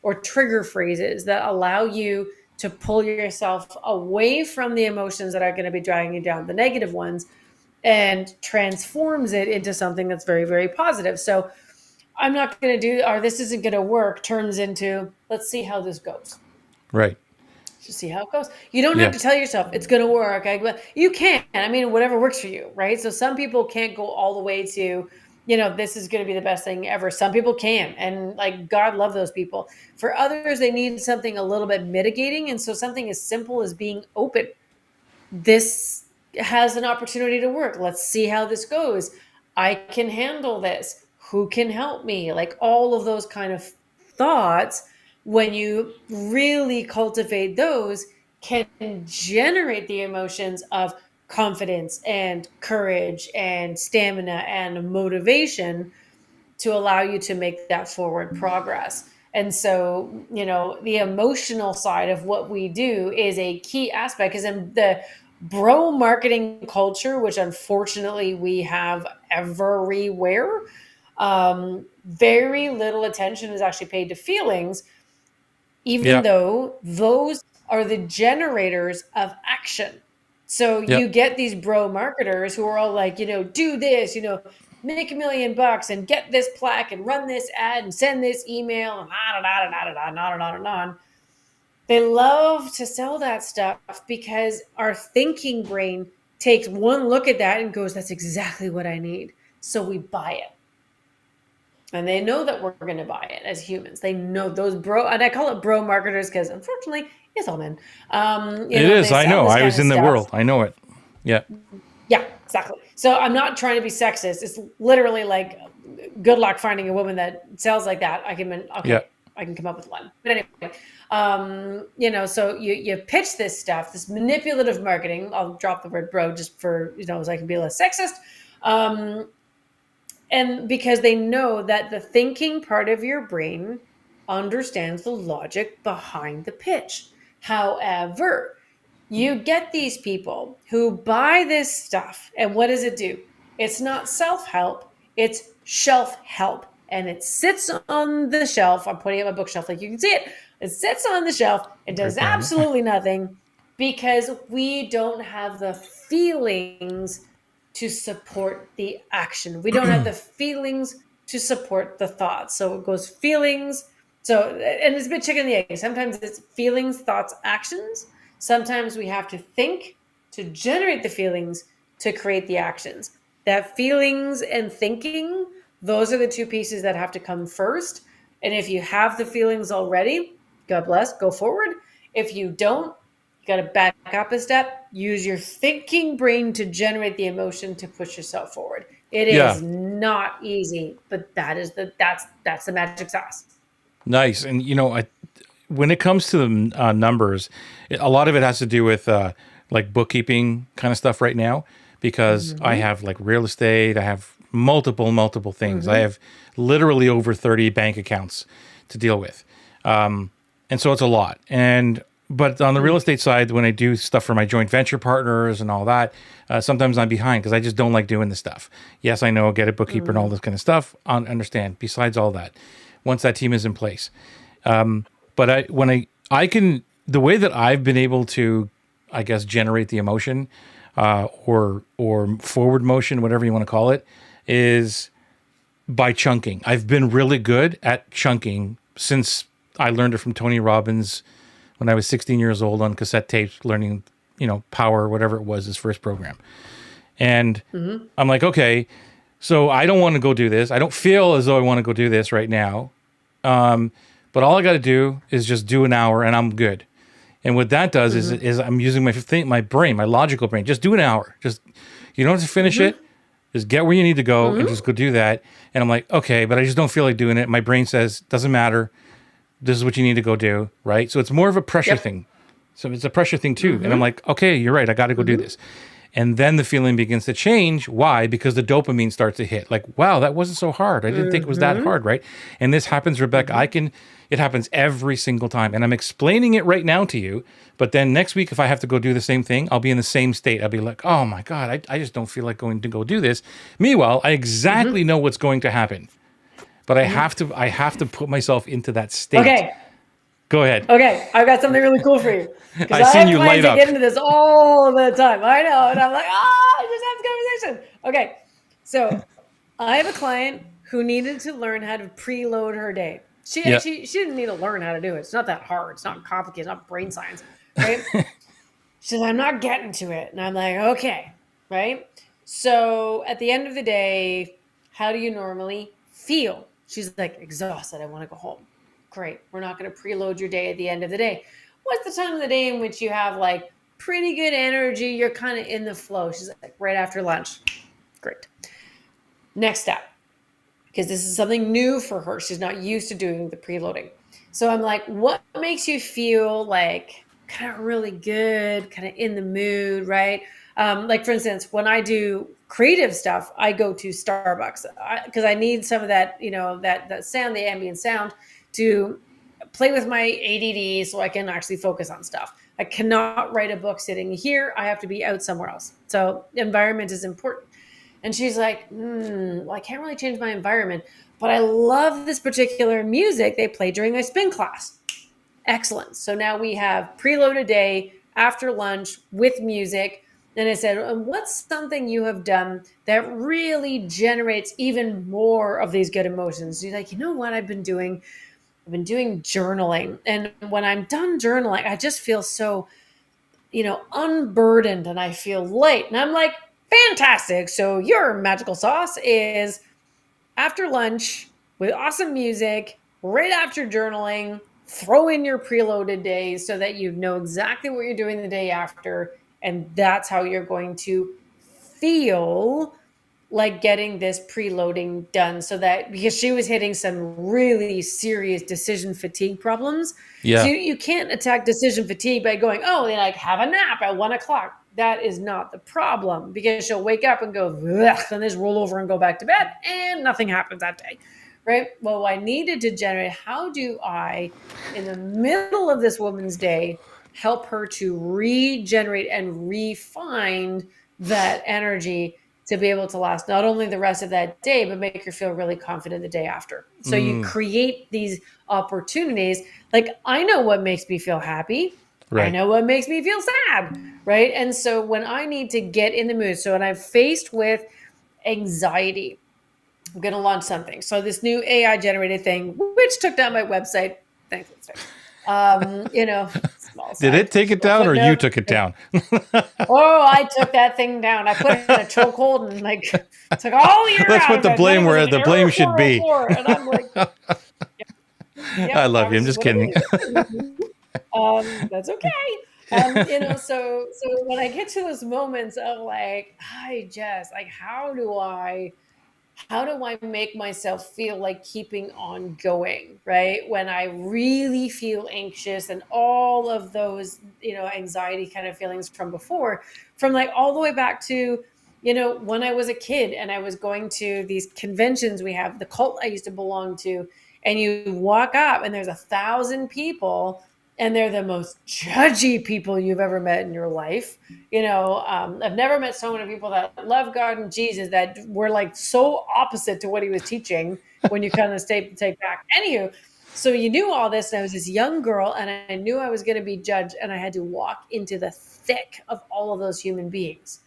or trigger phrases that allow you to pull yourself away from the emotions that are going to be dragging you down, the negative ones, and transforms it into something that's very, very positive. So I'm not going to do, or this isn't going to work, turns into, let's see how this goes. Right. Just see how it goes. You don't have Yeah. to tell yourself it's going to work. You can. I mean, whatever works for you, right? So some people can't go all the way to, this is going to be the best thing ever. Some people can. And like, God love those people. For others, they need something a little bit mitigating. And so something as simple as being open. This has an opportunity to work. Let's see how this goes. I can handle this. Who can help me? Like all of those kind of thoughts, when you really cultivate those, can generate the emotions of confidence and courage and stamina and motivation to allow you to make that forward progress. And so, the emotional side of what we do is a key aspect because in the bro marketing culture, which unfortunately we have everywhere, very little attention is actually paid to feelings, even Yeah. though those are the generators of action. So Yeah. you get these bro marketers who are all like, do this, make $1,000,000 and get this plaque and run this ad and send this email and on. They love to sell that stuff because our thinking brain takes one look at that and goes, that's exactly what I need. So we buy it. And they know that we're going to buy it as humans. They know those bro, and I call it bro marketers because unfortunately it's all men. It is. They I sell know. this I kind was of in the stuff. world. I know it. Yeah. Yeah, exactly. So I'm not trying to be sexist. It's literally like, good luck finding a woman that sells like that. I can come up with one. But anyway, so you pitch this stuff, this manipulative marketing. I'll drop the word bro just for, so I can be less sexist. And because they know that the thinking part of your brain understands the logic behind the pitch. However, you get these people who buy this stuff, and what does it do? It's not self-help, it's shelf help. And it sits on the shelf. I'm putting it on my bookshelf like you can see it. It sits on the shelf. It Great does plan. absolutely nothing because we don't have the feelings to support the action. We don't have the feelings to support the thoughts. So it goes feelings. So, and it's a bit chicken and the egg. Sometimes it's feelings, thoughts, actions. Sometimes we have to think to generate the feelings to create the actions. That feelings and thinking, those are the two pieces that have to come first. And if you have the feelings already, God bless, go forward. If you don't, you got to back up a step, use your thinking brain to generate the emotion to push yourself forward. It Yeah. is not easy, but that's the magic sauce. Nice. And when it comes to the numbers, a lot of it has to do with like bookkeeping kind of stuff right now, because I Mm-hmm. have like real estate, I have multiple things. I Mm-hmm. have literally over 30 bank accounts to deal with. And so it's a lot. And but on the real estate side, when I do stuff for my joint venture partners and all that, sometimes I'm behind because I just don't like doing the stuff. Yes, I know, get a bookkeeper and all this kind of stuff. I understand. Besides all that, once that team is in place, but I can, the way that I've been able to, I guess, generate the emotion, or forward motion, whatever you want to call it, is by chunking. I've been really good at chunking since I learned it from Tony Robbins when I was 16 years old on cassette tapes, learning, power, whatever it was, his first program. And Mm-hmm. I'm like, okay, so I don't want to go do this. I don't feel as though I want to go do this right now. But all I got to do is just do an hour and I'm good. And what that does is, Mm-hmm. is I'm using my brain, my logical brain. Just do an hour. Just, you don't have to finish Mm-hmm. it. Just get where you need to go and Mm-hmm. just go do that. And I'm like, okay, but I just don't feel like doing it. My brain says, doesn't matter. This is what you need to go do. Right. So it's more of a pressure Yep. thing. So it's a pressure thing too. And I'm Mm-hmm. like, okay, you're right. I got to go do Mm-hmm. this. And then the feeling begins to change. Why? Because the dopamine starts to hit. Like, wow, that wasn't so hard. I didn't think it was that Mm-hmm. hard, right? And this happens, Rebecca. Mm-hmm. It happens every single time. And I'm explaining it right now to you. But then next week, if I have to go do the same thing, I'll be in the same state. I'll be like, oh my God, I just don't feel like going to go do this. Meanwhile, I exactly Mm-hmm. know what's going to happen. But Mm-hmm. I have to put myself into that state. Okay. Go ahead. Okay, I've got something really cool for you because I I seen have you clients light that up. get into this all the time. I know, and I'm like, I just have this conversation. Okay, so I have a client who needed to learn how to preload her day. Yeah. She didn't need to learn how to do it. It's not that hard. It's not complicated. It's not brain science, right? She says, I'm not getting to it, and I'm like, okay, right. So at the end of the day, how do you normally feel? She's like, exhausted. I want to go home. Great. We're not going to preload your day at the end of the day. What's the time of the day in which you have like pretty good energy? You're kind of in the flow. She's like, right after lunch. Great. Next step, because this is something new for her. She's not used to doing the preloading. So I'm like, what makes you feel like kind of really good, kind of in the mood, right? Like for instance, when I do creative stuff, I go to Starbucks because I need some of that, that sound, the ambient sound, to play with my ADD so I can actually focus on stuff. I cannot write a book sitting here. I have to be out somewhere else. So environment is important. And she's like, well, I can't really change my environment, but I love this particular music they play during my spin class. Excellent. So now we have preloaded day after lunch with music. And I said, what's something you have done that really generates even more of these good emotions? She's like, you know what I've been doing? I've been doing journaling. And when I'm done journaling, I just feel so, unburdened and I feel light. And I'm like, fantastic. So your magical sauce is after lunch with awesome music, right after journaling, throw in your preloaded days so that you know exactly what you're doing the day after. And that's how you're going to feel like getting this preloading done, so that because she was hitting some really serious decision fatigue problems. So Yeah. you can't attack decision fatigue by going, oh, they like have a nap at 1 o'clock. That is not the problem, because she'll wake up and go, and just roll over and go back to bed and nothing happens that day. Right. Well, I needed to generate, how do I, in the middle of this woman's day, help her to regenerate and refine that energy to be able to last not only the rest of that day, but make you feel really confident the day after. So you Mm, create these opportunities. Like, I know what makes me feel happy. I right. know what makes me feel sad. Right. And so when I need to get in the mood, so when I'm faced with anxiety, I'm going to launch something. So this new AI generated thing, which took down my website, thankfully it's fixed. Small Did side, it take it little down or you footnote. took it down? Oh, I took that thing down. I put it in a chokehold and like took all the air Let's out put of the it. And then blame it was where an the error blame should be. 404. And I'm like, I yep, love you. I'm this is just what it kidding. is. That's okay. So when I get to those moments of like, how do I make myself feel like keeping on going, right? When I really feel anxious and all of those, anxiety kind of feelings from before, from like all the way back to, when I was a kid and I was going to these conventions we have, the cult I used to belong to, and you walk up and there's 1,000 people and they're the most judgy people you've ever met in your life. I've never met so many people that love God and Jesus that were like so opposite to what he was teaching when you kind of take back. Anywho, so you knew all this, and I was this young girl, and I knew I was going to be judged, and I had to walk into the thick of all of those human beings.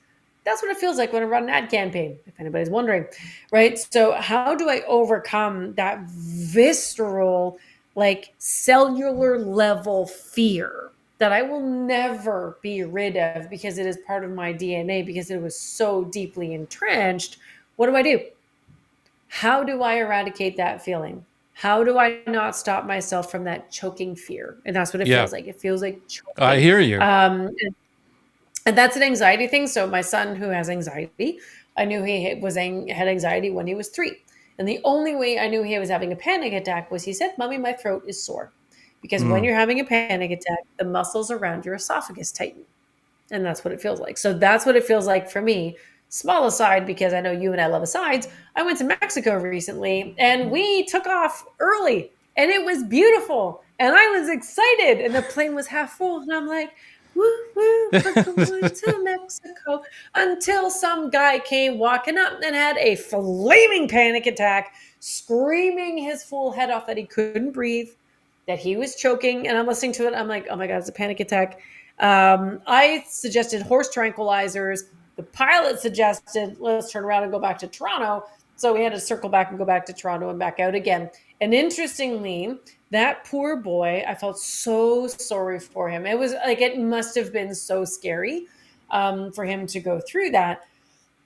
That's what it feels like when I run an ad campaign, if anybody's wondering, right? So, how do I overcome that visceral, like cellular level fear that I will never be rid of because it is part of my DNA, because it was so deeply entrenched? What do? How do I eradicate that feeling? How do I not stop myself from that choking fear? And that's what it Yeah, feels like. It feels like I choking. hear you. And that's an anxiety thing. So my son, who has anxiety, I knew had anxiety when he was 3. And the only way I knew he was having a panic attack was he said, "Mommy, my throat is sore." Because when Mm, you're having a panic attack, the muscles around your esophagus tighten. And that's what it feels like. So that's what it feels like for me. Small aside, because I know you and I love asides. I went to Mexico recently and we took off early and it was beautiful. And I was excited and the plane was half full. And I'm like, woo, woo, we're going to Mexico. Until some guy came walking up and had a flaming panic attack, screaming his full head off that he couldn't breathe, that he was choking. And I'm listening to it. I'm like, oh my God, it's a panic attack. I suggested horse tranquilizers. The pilot suggested, let's turn around and go back to Toronto. So we had to circle back and go back to Toronto and back out again. And interestingly, that poor boy, I felt so sorry for him. It was like, it must have been so scary for him to go through that.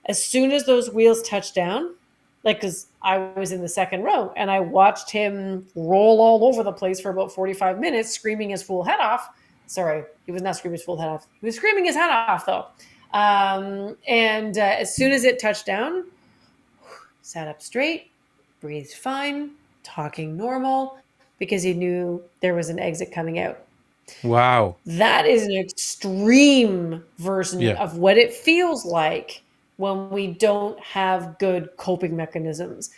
As soon as those wheels touched down, like, because I was in the second row and I watched him roll all over the place for about 45 minutes, screaming his fool head off. Sorry, he was not screaming his full head off. He was screaming his head off, though. And as soon as it touched down, sat up straight, breathed fine, talking normal, because he knew there was an exit coming out. wow. That is an extreme version Yeah. of what it feels like when we don't have good coping mechanisms.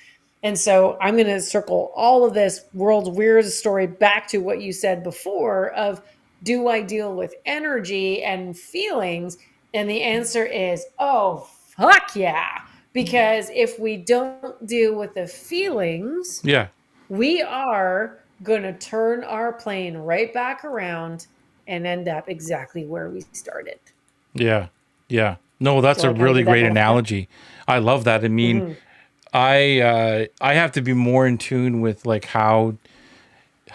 And so I'm going to circle all of this world's weirdest story back to what you said before of, do I deal with energy and feelings? And the answer is, oh, fuck yeah. Because if we don't deal with the feelings, Yeah. we are going to turn our plane right back around and end up exactly where we started. Yeah. Yeah. No, that's Do a I like how I really did that great metaphor? analogy. I love that. I mean, Mm-hmm. I have to be more in tune with like how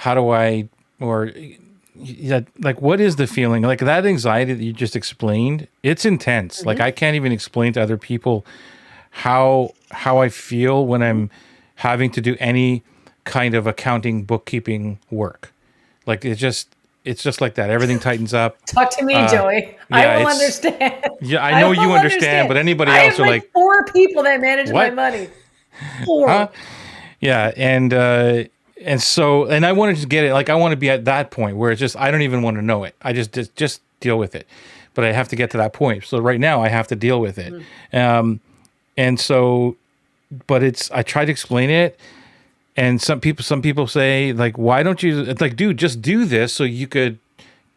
do I or yeah, like what is the feeling? Like that anxiety that you just explained, it's intense. Like Mm-hmm. I can't even explain to other people how I feel when I'm having to do any kind of accounting bookkeeping work. Like it's just like that. Everything tightens up. Talk to me, Uh Joey. I yeah, will it's understand. yeah, I I know you will understand, understand. but anybody I have else are like like, 4 people that manage my "What? money. Huh?" 4. Yeah, and so and I want to just get it. Like I want to be at that point where it's just I don't even want to know it. I just deal with it. But I have to get to that point. So right now I have to deal with it. Mm-hmm. And so but it's I try to explain it and some people say like why don't you, it's like dude, just do this so you could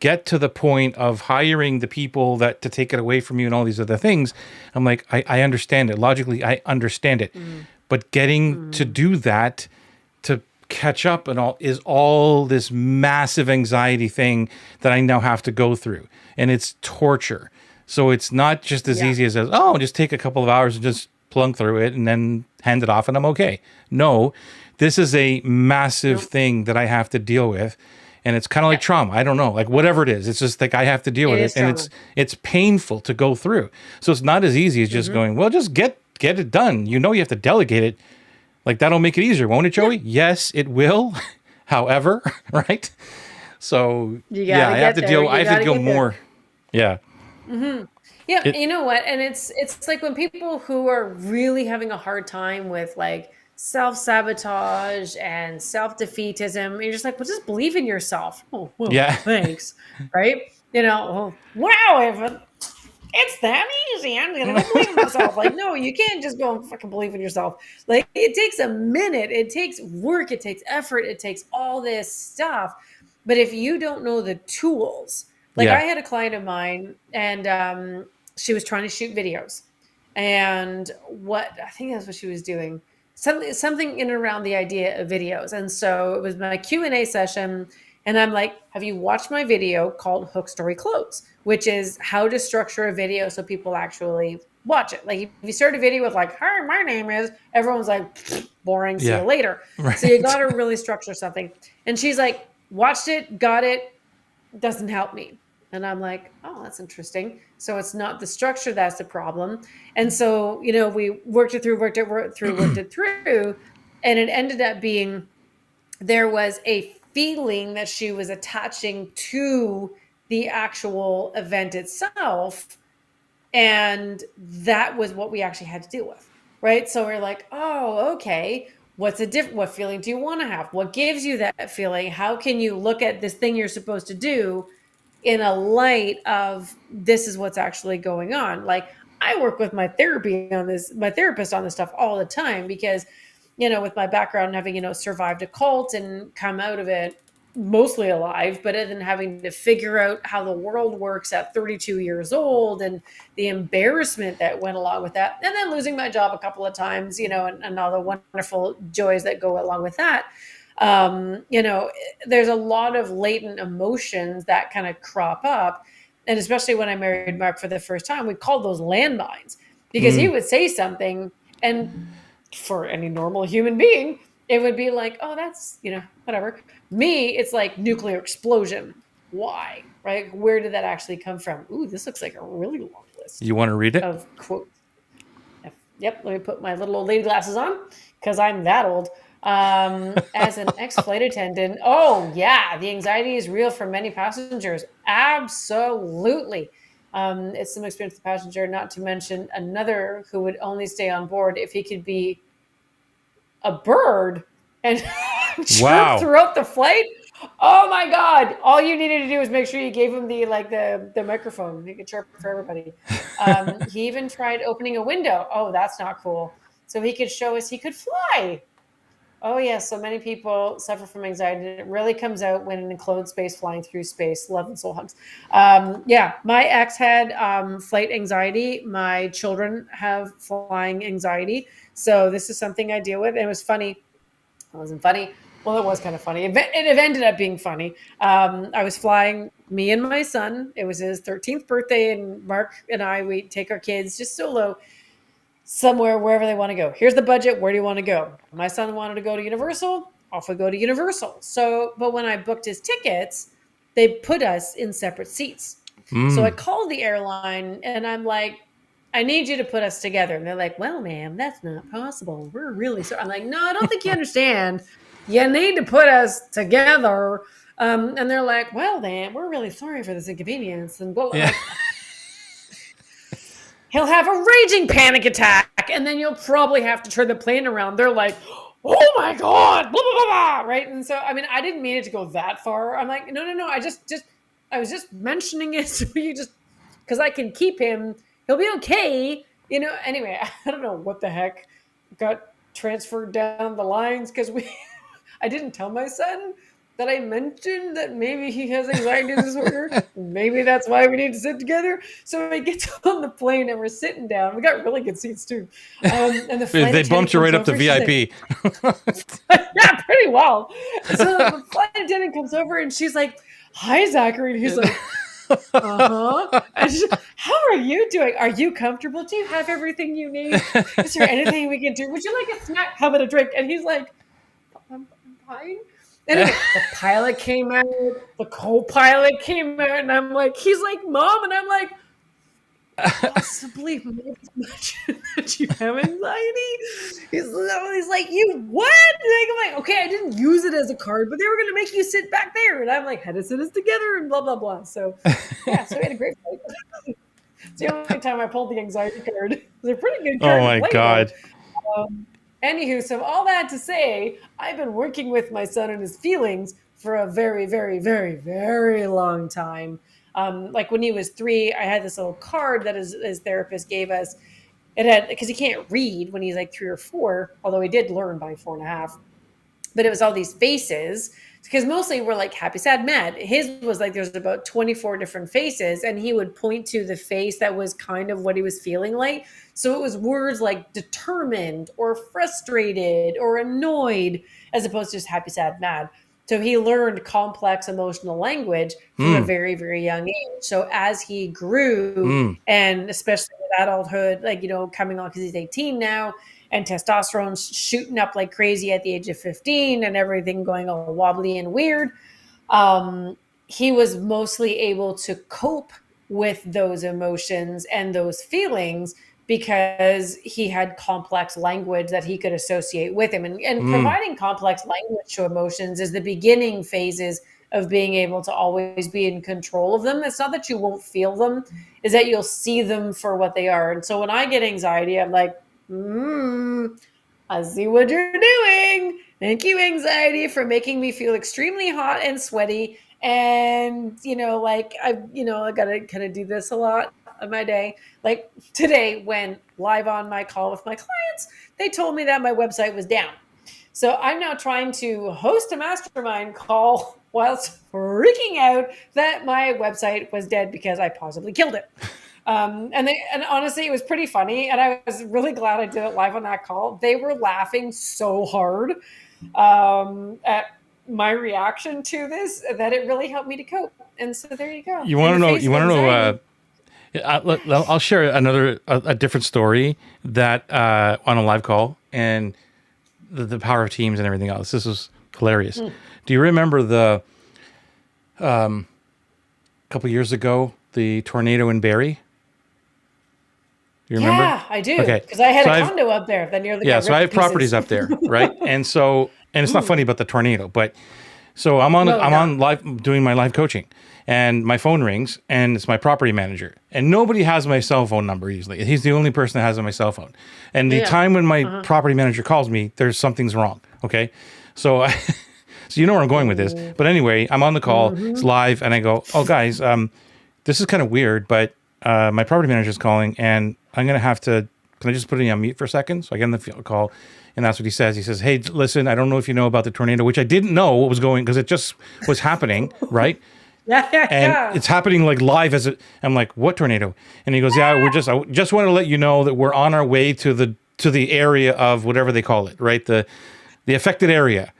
get to the point of hiring the people that to take it away from you and all these other things, I'm like, I understand it. Logically, I understand it. Mm. But getting to Mm. do that, to catch up and all, is all this massive anxiety thing that I now have to go through. And it's torture. So it's not just as Yeah. easy as, oh, just take a couple of hours and just plunk through it and then hand it off and I'm okay. No, this is a massive Nope. thing that I have to deal with. And it's kind of like Yeah. trauma. I don't know, like whatever it is. It's just like I have to deal It with it, is and trauma. it's painful to go through. So it's not as easy as just Mm-hmm. going, well, just get it done. You know, you have to delegate it. Like that'll make it easier, won't it, Yeah. Joey? Yes, it will. However, right? So You yeah, gotta I have get to there. deal. I You have to gotta deal get there. more. Yeah. Mm-hmm. Yeah, It. you know what? And it's like when people who are really having a hard time with like self-sabotage and self-defeatism, you're just like, well, just believe in yourself. Oh, well, Yeah. thanks. Right? You know, wow, if it's that easy, I'm gonna go believe in myself. Like, no, you can't just go and fucking believe in yourself. Like, it takes a minute, it takes work, it takes effort, it takes all this stuff. But if you don't know the tools, like I Yeah. had a client of mine, and she was trying to shoot videos, and what I think that's what she was doing, something in and around the idea of videos. And so it was my Q&A session, and I'm like, have you watched my video called Hook Story Close, which is how to structure a video so people actually watch it. Like if you start a video with like, hi, my name is, everyone's like, boring, see you Yeah. later. So you got Right. to really structure something. And she's like, watched it, got it, doesn't help me. And I'm like, oh, that's interesting. So it's not the structure that's the problem. And so, we worked it through, worked it through. And it ended up being there was a feeling that she was attaching to the actual event itself. And that was what we actually had to deal with. Right. So we're like, oh, okay. What feeling do you want to have? What gives you that feeling? How can you look at this thing you're supposed to do in a light of this is what's actually going on? Like I work with my therapist on this stuff all the time because, with my background having, survived a cult and come out of it mostly alive, but then having to figure out how the world works at 32 years old and the embarrassment that went along with that. And then losing my job a couple of times, and all the wonderful joys that go along with that. There's a lot of latent emotions that kind of crop up. And especially when I married Mark for the first time, we called those landmines because he Mm. would say something, and for any normal human being, it would be like, oh, that's, whatever. Me, it's like nuclear explosion. Why? Right? Where did that actually come from? Ooh, this looks like a really long list You want to read it? of quotes. Yep, let me put my little old lady glasses on because I'm that old. As an ex-flight attendant, oh yeah, the anxiety is real for many passengers. Absolutely. It's some experience with the passenger, not to mention another who would only stay on board if he could be a bird and chirp Wow. throughout the flight. Oh my God. All you needed to do was make sure you gave him the microphone. He could chirp for everybody. He even tried opening a window. Oh, that's not cool. So he could show us he could fly. Oh, yes. So many people suffer from anxiety. It really comes out when in enclosed space, flying through space. Love and soul hugs. Yeah, my ex had flight anxiety. My children have flying anxiety. So this is something I deal with. And it was funny. It wasn't funny. Well, it was kind of funny. It ended up being funny. I was flying, me and my son. It was his 13th birthday, and Mark and we take our kids just solo somewhere, wherever they want to go. Here's the budget. Where do you want to go? My son wanted to go to Universal. Off we go to Universal. So, but when I booked his tickets, they put us in separate seats. So I Mm. called the airline and I'm like, I need you to put us together. And they're like, well, ma'am, that's not possible. We're really sorry. I'm like, no, I don't think you understand. You need to put us together. And they're like, well, then we're really sorry for this inconvenience. And blah, blah. Yeah. Like, he'll have a raging panic attack, and then you'll probably have to turn the plane around. They're like, oh my God, blah, blah, blah, blah, right? And so, I mean, I didn't mean it to go that far. I'm like, no. I was just mentioning it so you just, because I can keep him. He'll be okay. Anyway, I don't know what the heck got transferred down the lines because I didn't tell my son that I mentioned that maybe he has anxiety disorder? Maybe that's why we need to sit together. So we get on the plane and we're sitting down. We got really good seats too. And the flight They bumped attendant you comes right up to over. She's like, VIP. yeah, pretty well. So the flight attendant comes over and she's like, hi, Zachary. And he's like, uh-huh. And how are you doing? Are you comfortable? Do you have everything you need? Is there anything we can do? Would you like a snack? How about a drink? And he's like, I'm fine. Anyway, the pilot came out, the co-pilot came out, and I'm like, he's like, Mom, and I'm like, possibly mention that you have anxiety. He's like, you what? And I'm like, okay, I didn't use it as a card, but they were gonna make you sit back there, and I'm like, had to sit us together, and blah blah blah. So yeah, so we had a great fight. It's the only time I pulled the anxiety card. It's a pretty good card. Oh my to play, God. Anywho, so all that to say, I've been working with my son and his feelings for a very, very, very, very long time. Like when he was 3, I had this little card that his therapist gave us. It had, because he can't read when he's like 3 or 4, although he did learn by 4.5. But it was all these faces, because mostly we're like happy, sad, mad. His was like there's about 24 different faces, and he would point to the face that was kind of what he was feeling like. So it was words like determined or frustrated or annoyed, as opposed to just happy, sad, mad. So he learned complex emotional language from a very, very young age. So as he grew, and especially with adulthood, like, coming on, because he's 18 now, and testosterone's shooting up like crazy at the age of 15 and everything going all wobbly and weird, he was mostly able to cope with those emotions and those feelings because he had complex language that he could associate with him. And providing complex language to emotions is the beginning phases of being able to always be in control of them. It's not that you won't feel them, is that you'll see them for what they are. And so when I get anxiety, I'm like, I see what you're doing. Thank you, anxiety, for making me feel extremely hot and sweaty. And, I got to kind of do this a lot of my day. Like today, when live on my call with my clients, they told me that my website was down. So I'm now trying to host a mastermind call whilst freaking out that my website was dead because I possibly killed it. And honestly, it was pretty funny. And I was really glad I did it live on that call. They were laughing so hard at my reaction to this that it really helped me to cope. And so there you go. You want to know? You want to know? I'll share a different story that on a live call, and the power of teams and everything else. This was hilarious. Do you remember the couple years ago, the tornado in Barrie? You remember? Yeah, I do. Okay, because I had a condo up there that nearly got ripped so I have to pieces. properties up there, right? And it's not funny about the tornado, but so I'm on live doing my live coaching, and my phone rings, and it's my property manager, and nobody has my cell phone number usually. He's the only person that has my cell phone, and the time when my property manager calls me, something's wrong. Okay, so so you know where I'm going with this. But anyway, I'm on the call, it's live, and I go, oh guys, this is kind of weird, but my property manager is calling, and I'm going to have to, can I just put it on mute for a second? So I get on the call, and that's what he says. He says, hey, listen, I don't know if you know about the tornado, which I didn't know what was going, because it just was happening, right? And it's happening like live I'm like, what tornado? And he goes, yeah, I just want to let you know that we're on our way to the area of whatever they call it, right? The affected area.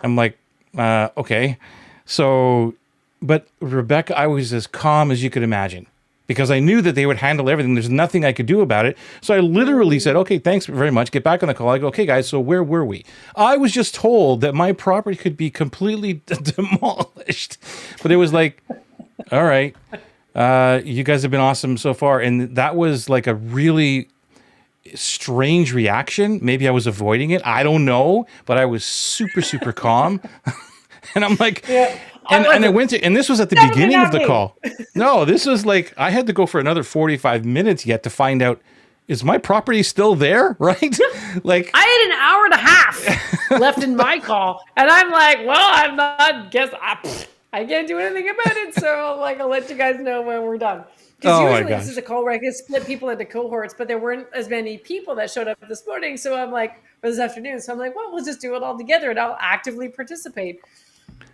I'm like, okay. So, but Rebecca, I was as calm as you could imagine, because I knew that they would handle everything. There's nothing I could do about it. So I literally said, okay, thanks very much. Get back on the call. I go, okay, guys, so where were we? I was just told that my property could be completely demolished. But it was like, all right, you guys have been awesome so far. And that was like a really strange reaction. Maybe I was avoiding it. I don't know. But I was super, super calm. And I'm like... Yeah. And I went to, and this was at the beginning of the call. No, this was like, I had to go for another 45 minutes yet to find out, is my property still there? Right? Like, I had an hour and a half left in my call. And I'm like, well, I'm not, I can't do anything about it. So like, I'll let you guys know when we're done. Because usually this is a call where I can split people into cohorts, but there weren't as many people that showed up this morning. So I'm like, or this afternoon. So I'm like, well, we'll just do it all together and I'll actively participate.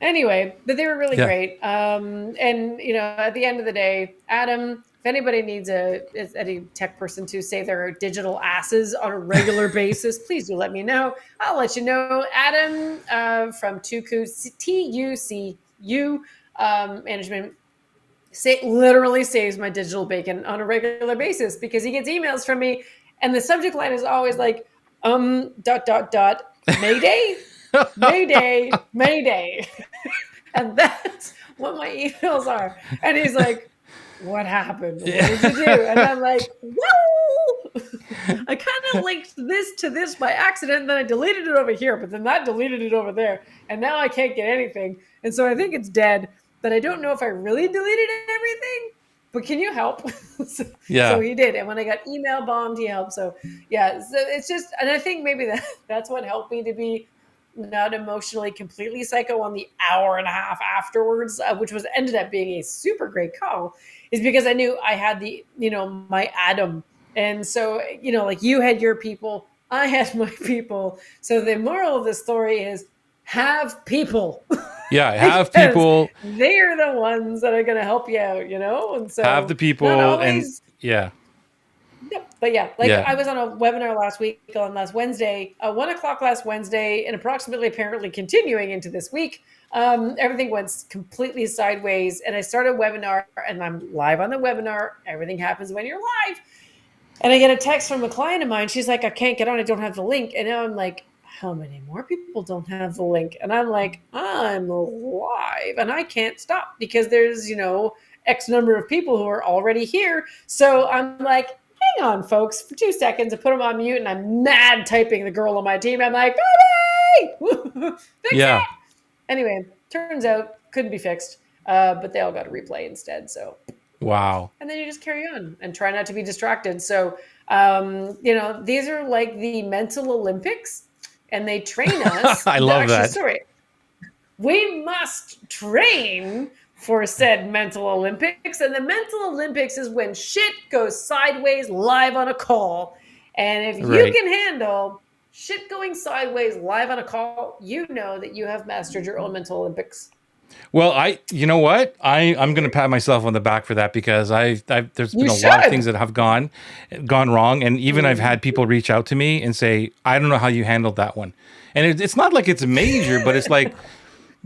Anyway, but they were really Yeah. great. And at the end of the day, Adam, if anybody needs any tech person to say they're digital asses on a regular basis, please do let me know. I'll let you know. Adam from TUCU management literally saves my digital bacon on a regular basis because he gets emails from me, and the subject line is always like, dot dot dot, Mayday, Mayday, Mayday. And that's what my emails are. And he's like, what happened? What did you do? And I'm like, well, I kind of linked this to this by accident, and then I deleted it over here, but then that deleted it over there. And now I can't get anything. And so I think it's dead, but I don't know if I really deleted everything. But can you help? So Yeah. he did. And when I got email bombed, he helped. So yeah, so it's just, and I think maybe that's what helped me to be not emotionally completely psycho on the hour and a half afterwards, which was ended up being a super great call, is because I knew I had my Adam. And so, like you had your people, I had my people. So the moral of the story is have people. Yeah. Have Because people, they are the ones that are going to help you out, And have the so not people, and always. yeah. Yep. But yeah, like Yeah. I was on a webinar last Wednesday, 1 o'clock last Wednesday, and approximately apparently continuing into this week. Everything went completely sideways, and I started a webinar, and I'm live on the webinar. Everything happens when you're live. And I get a text from a client of mine. She's like, I can't get on. I don't have the link. And now I'm like, how many more people don't have the link? And I'm like, I'm live and I can't stop because there's, X number of people who are already here. So I'm like, hang on, folks, for 2 seconds. I put them on mute and I'm mad typing the girl on my team. I'm like, baby, fix Yeah. it. Anyway, turns out couldn't be fixed, but they all got a replay instead. So Wow. and then you just carry on and try not to be distracted. So, these are like the mental Olympics, and they train us. I love Actually, that. sorry, we must train for said mental Olympics. And the mental Olympics is when shit goes sideways live on a call. And if you Right. can handle shit going sideways live on a call, you know that you have mastered your own mental Olympics. Well, you know what? I'm going to pat myself on the back for that because there's You been a lot of things should. that have gone wrong, and even I've had people reach out to me and say, I don't know how you handled that one, and it's not like it's major, but it's like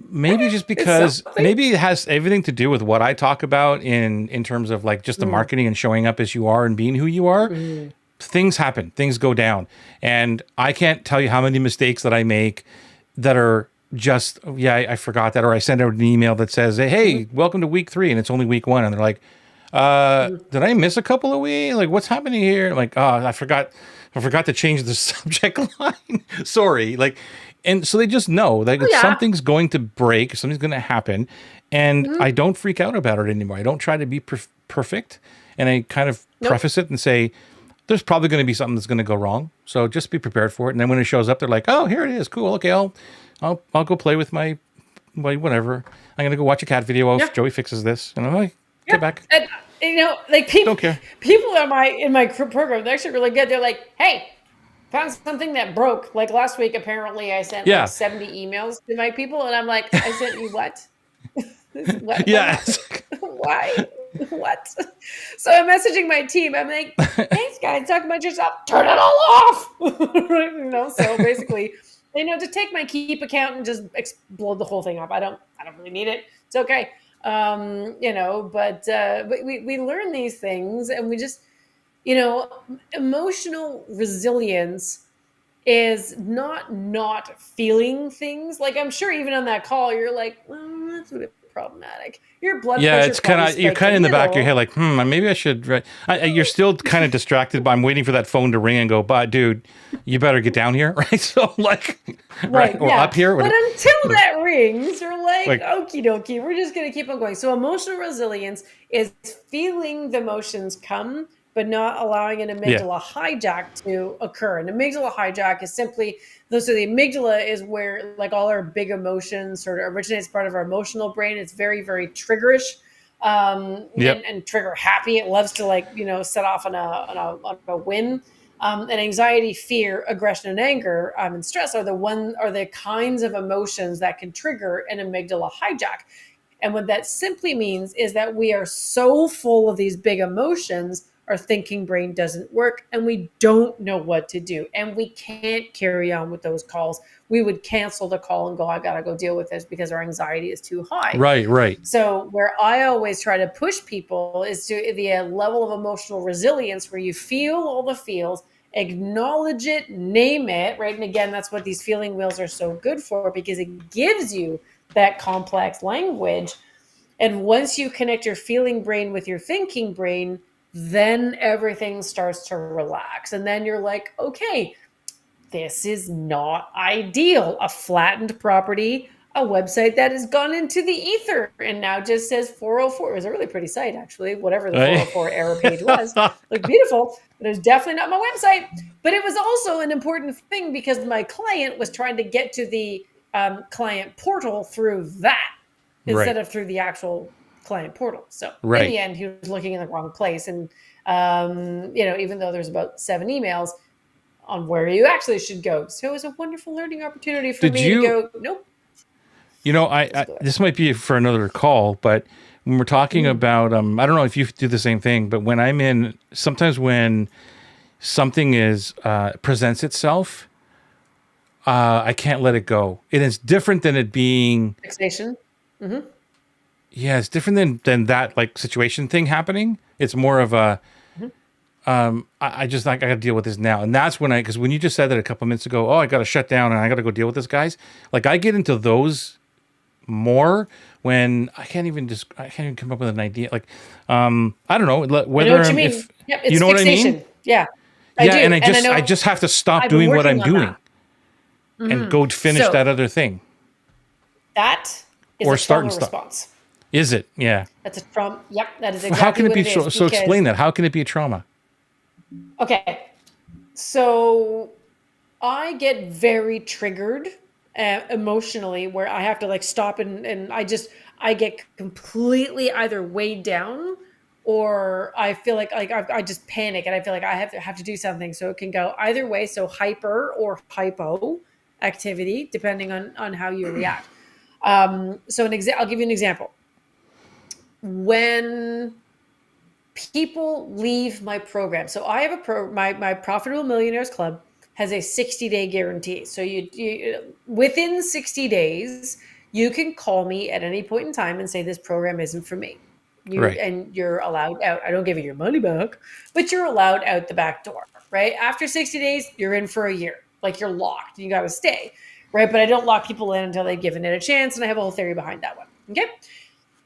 maybe just It's because something. maybe it has everything to do with what I talk about in terms of like just the marketing and showing up as you are and being who you are. Mm. Things happen, things go down, and I can't tell you how many mistakes that I make that are just, yeah, I forgot that, or I send out an email that says, hey, welcome to week 3, and it's only week 1, and they're like, did I miss a couple of weeks? Like, what's happening here? Like, oh, I forgot to change the subject line. Sorry. Like, and so they just know like Oh, yeah. something's going to break, something's going to happen, and I don't freak out about it anymore. I don't try to be perfect, and I kind of Nope. preface it and say, there's probably going to be something that's going to go wrong. So just be prepared for it. And then when it shows up, they're like, oh, here it is. Cool. Okay. I'll go play with my whatever. I'm going to go watch a cat video while Yeah. Joey fixes this. And I'm like, get Yeah. back. And like people, Don't care. people in my program, they're actually really good. They're like, hey, found something that broke. Like last week, apparently, I sent like Yeah. 70 emails to my people, and I'm like, I sent you what? What Yeah. happened? Why? What? So I'm messaging my team. I'm like, thanks, guys. Talk about yourself. Turn it all off. So basically, just take my Keep account and just explode the whole thing up. I don't really need it. It's okay. But we learn these things, and we just, emotional resilience is not feeling things. Like I'm sure even on that call, you're like, well, that's a bit problematic. Your blood Yeah, pressure it's kind probably of you're spiked a kind of in the back of your head, little. like, maybe I should. You're still kind of distracted, but I'm waiting for that phone to ring and go. But dude, you better get down here, right? So like, right, Right, or yeah. up here, But until whatever. that rings, you're like, Like, okie dokie, we're just going to keep on going. So emotional resilience is feeling the emotions come, but not allowing an yeah, amygdala hijack to occur. An amygdala hijack is simply, so the amygdala is where like all our big emotions sort of originates, part of our emotional brain. It's very, very triggerish. yep, And trigger happy. It loves to set off on a win. And anxiety, fear, aggression, and anger, and stress are the kinds of emotions that can trigger an amygdala hijack. And what that simply means is that we are so full of these big emotions, our thinking brain doesn't work and we don't know what to do. And we can't carry on with those calls. We would cancel the call and go, I got to go deal with this because our anxiety is too high. Right. So where I always try to push people is to the level of emotional resilience where you feel all the feels, acknowledge it, name it, right? And again, that's what these feeling wheels are so good for, because it gives you that complex language. And once you connect your feeling brain with your thinking brain, then everything starts to relax. And then you're like, okay, this is not ideal. A flattened property, a website that has gone into the ether and now just says 404. It was a really pretty site, actually, whatever the Right. 404 error page was. Looked beautiful, but it was definitely not my website. But it was also an important thing because my client was trying to get to the client portal through that instead Right. of through the actual client portal. So in Right. the end, he was looking in the wrong place. And, even though there's about 7 emails, on where you actually should go. So it was a wonderful learning opportunity for Did me to you, go, nope, I just go there. this might be for another call, but when we're talking Mm. about, I don't know if you do the same thing, but when I'm in, sometimes when something is, presents itself, I can't let it go. It is different than it being, Fixation. Mm-hmm. yeah, it's different than that like situation thing happening. It's more of a, Mm-hmm. I just like, I got to deal with this now. And that's when because when you just said that a couple minutes ago, oh, I got to shut down and I got to go deal with this, guys. Like I get into those more when I can't even come up with an idea. Like, I don't know I know whether what you I'm, mean. if, Yep, you it's know what I mean? fixation. Yeah, I Yeah. do. And And I I know just have to stop I've been doing what working I'm on doing that. and Mm-hmm. go finish So that other thing that is or a start and trauma stop. response. Is it? Yeah. That's a trauma. Yep, that is How exactly can it what be? it is. So Because, explain that. How can it be a trauma? okay, so I get very triggered emotionally where I have to like stop and I get completely either weighed down or I feel like I just panic and I feel like I have to do something. So it can go either way. So hyper or hypo activity, depending on how you react. So I'll give you an example. When people leave my program. So I have my Profitable Millionaires Club has a 60-day guarantee. So you within 60 days, you can call me at any point in time and say this program isn't for me. Right. You're allowed out. I don't give you your money back, but you're allowed out the back door, right? After 60 days, you're in for a year. Like you're locked. You got to stay, right? But I don't lock people in until they've given it a chance, and I have a whole theory behind that one. Okay.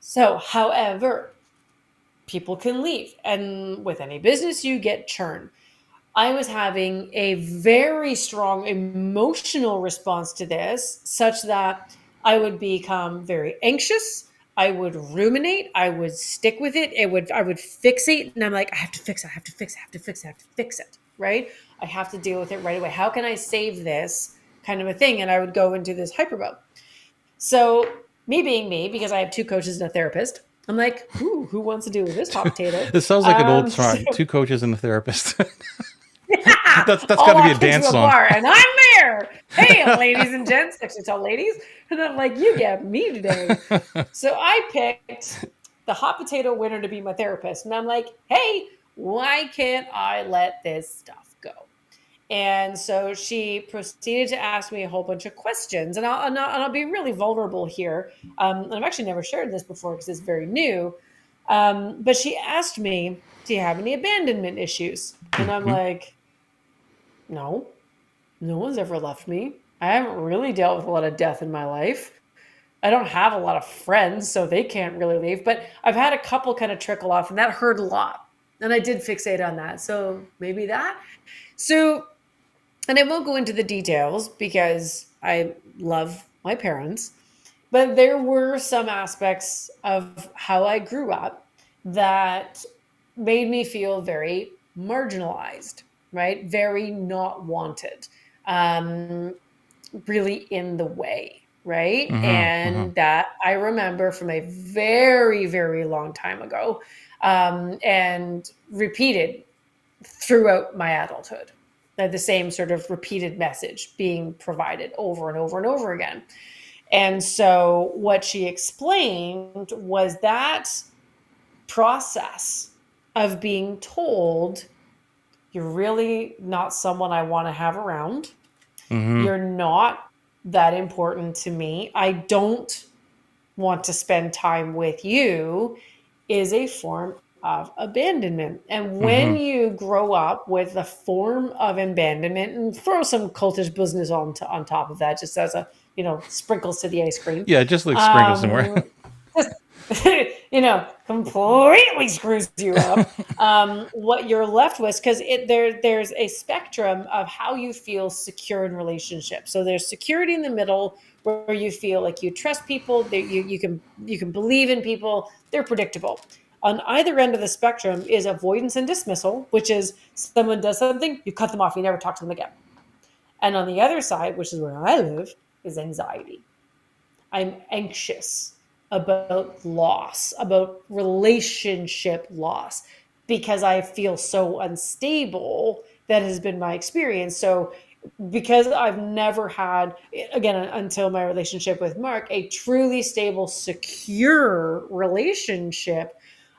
So, however, people can leave. And with any business, you get churn. I was having a very strong emotional response to this, such that I would become very anxious. I would ruminate. I would stick with it. I would fixate. And I'm like, I have to fix it. I have to fix it. I have to fix it. I have to fix it. Right. I have to deal with it right away. How can I save this kind of a thing? And I would go into this hyper mode. So me being me, because I have 2 coaches and a therapist, I'm like, ooh, who wants to deal with this hot potato? This sounds like an old So song. 2 coaches and a therapist. yeah, That's got I'll to be a walk into dance a song. bar and I'm there. Hey, ladies and gents, actually tell ladies. And I'm like, you get me today. So I picked the hot potato winner to be my therapist. And I'm like, hey, why can't I let this stuff go? And so she proceeded to ask me a whole bunch of questions. And I'll be really vulnerable here. And I've actually never shared this before because it's very new. But she asked me, do you have any abandonment issues? And I'm Mhm. like, no, no one's ever left me. I haven't really dealt with a lot of death in my life. I don't have a lot of friends, so they can't really leave. But I've had a couple kind of trickle off, and that hurt a lot. And I did fixate on that. So maybe that. So, and I won't go into the details because I love my parents, but there were some aspects of how I grew up that made me feel very marginalized, right? Very not wanted, um, really in the way, right? Mhm. Mhm. And that I remember from a very, very long time ago, and repeated throughout my adulthood. the same sort of repeated message being provided over and over and over again. And so what she explained was that process of being told, you're really not someone I want to have around. Mm-hmm. You're not that important to me. I don't want to spend time with you, is a form of abandonment. And when Mm-hmm. you grow up with a form of abandonment, and throw some cultish business on top of that, just as a, sprinkles to the ice cream, Yeah, just like sprinkle somewhere. just, completely screws you up. What you're left with, because there's a spectrum of how you feel secure in relationships. So there's security in the middle, where you feel like you trust people, that you can believe in people, they're predictable. On either end of the spectrum is avoidance and dismissal, which is someone does something, you cut them off, you never talk to them again. And on the other side, which is where I live, is anxiety. I'm anxious about loss, about relationship loss, because I feel so unstable. That has been my experience. So, because I've never had, again, until my relationship with Mark, a truly stable, secure relationship,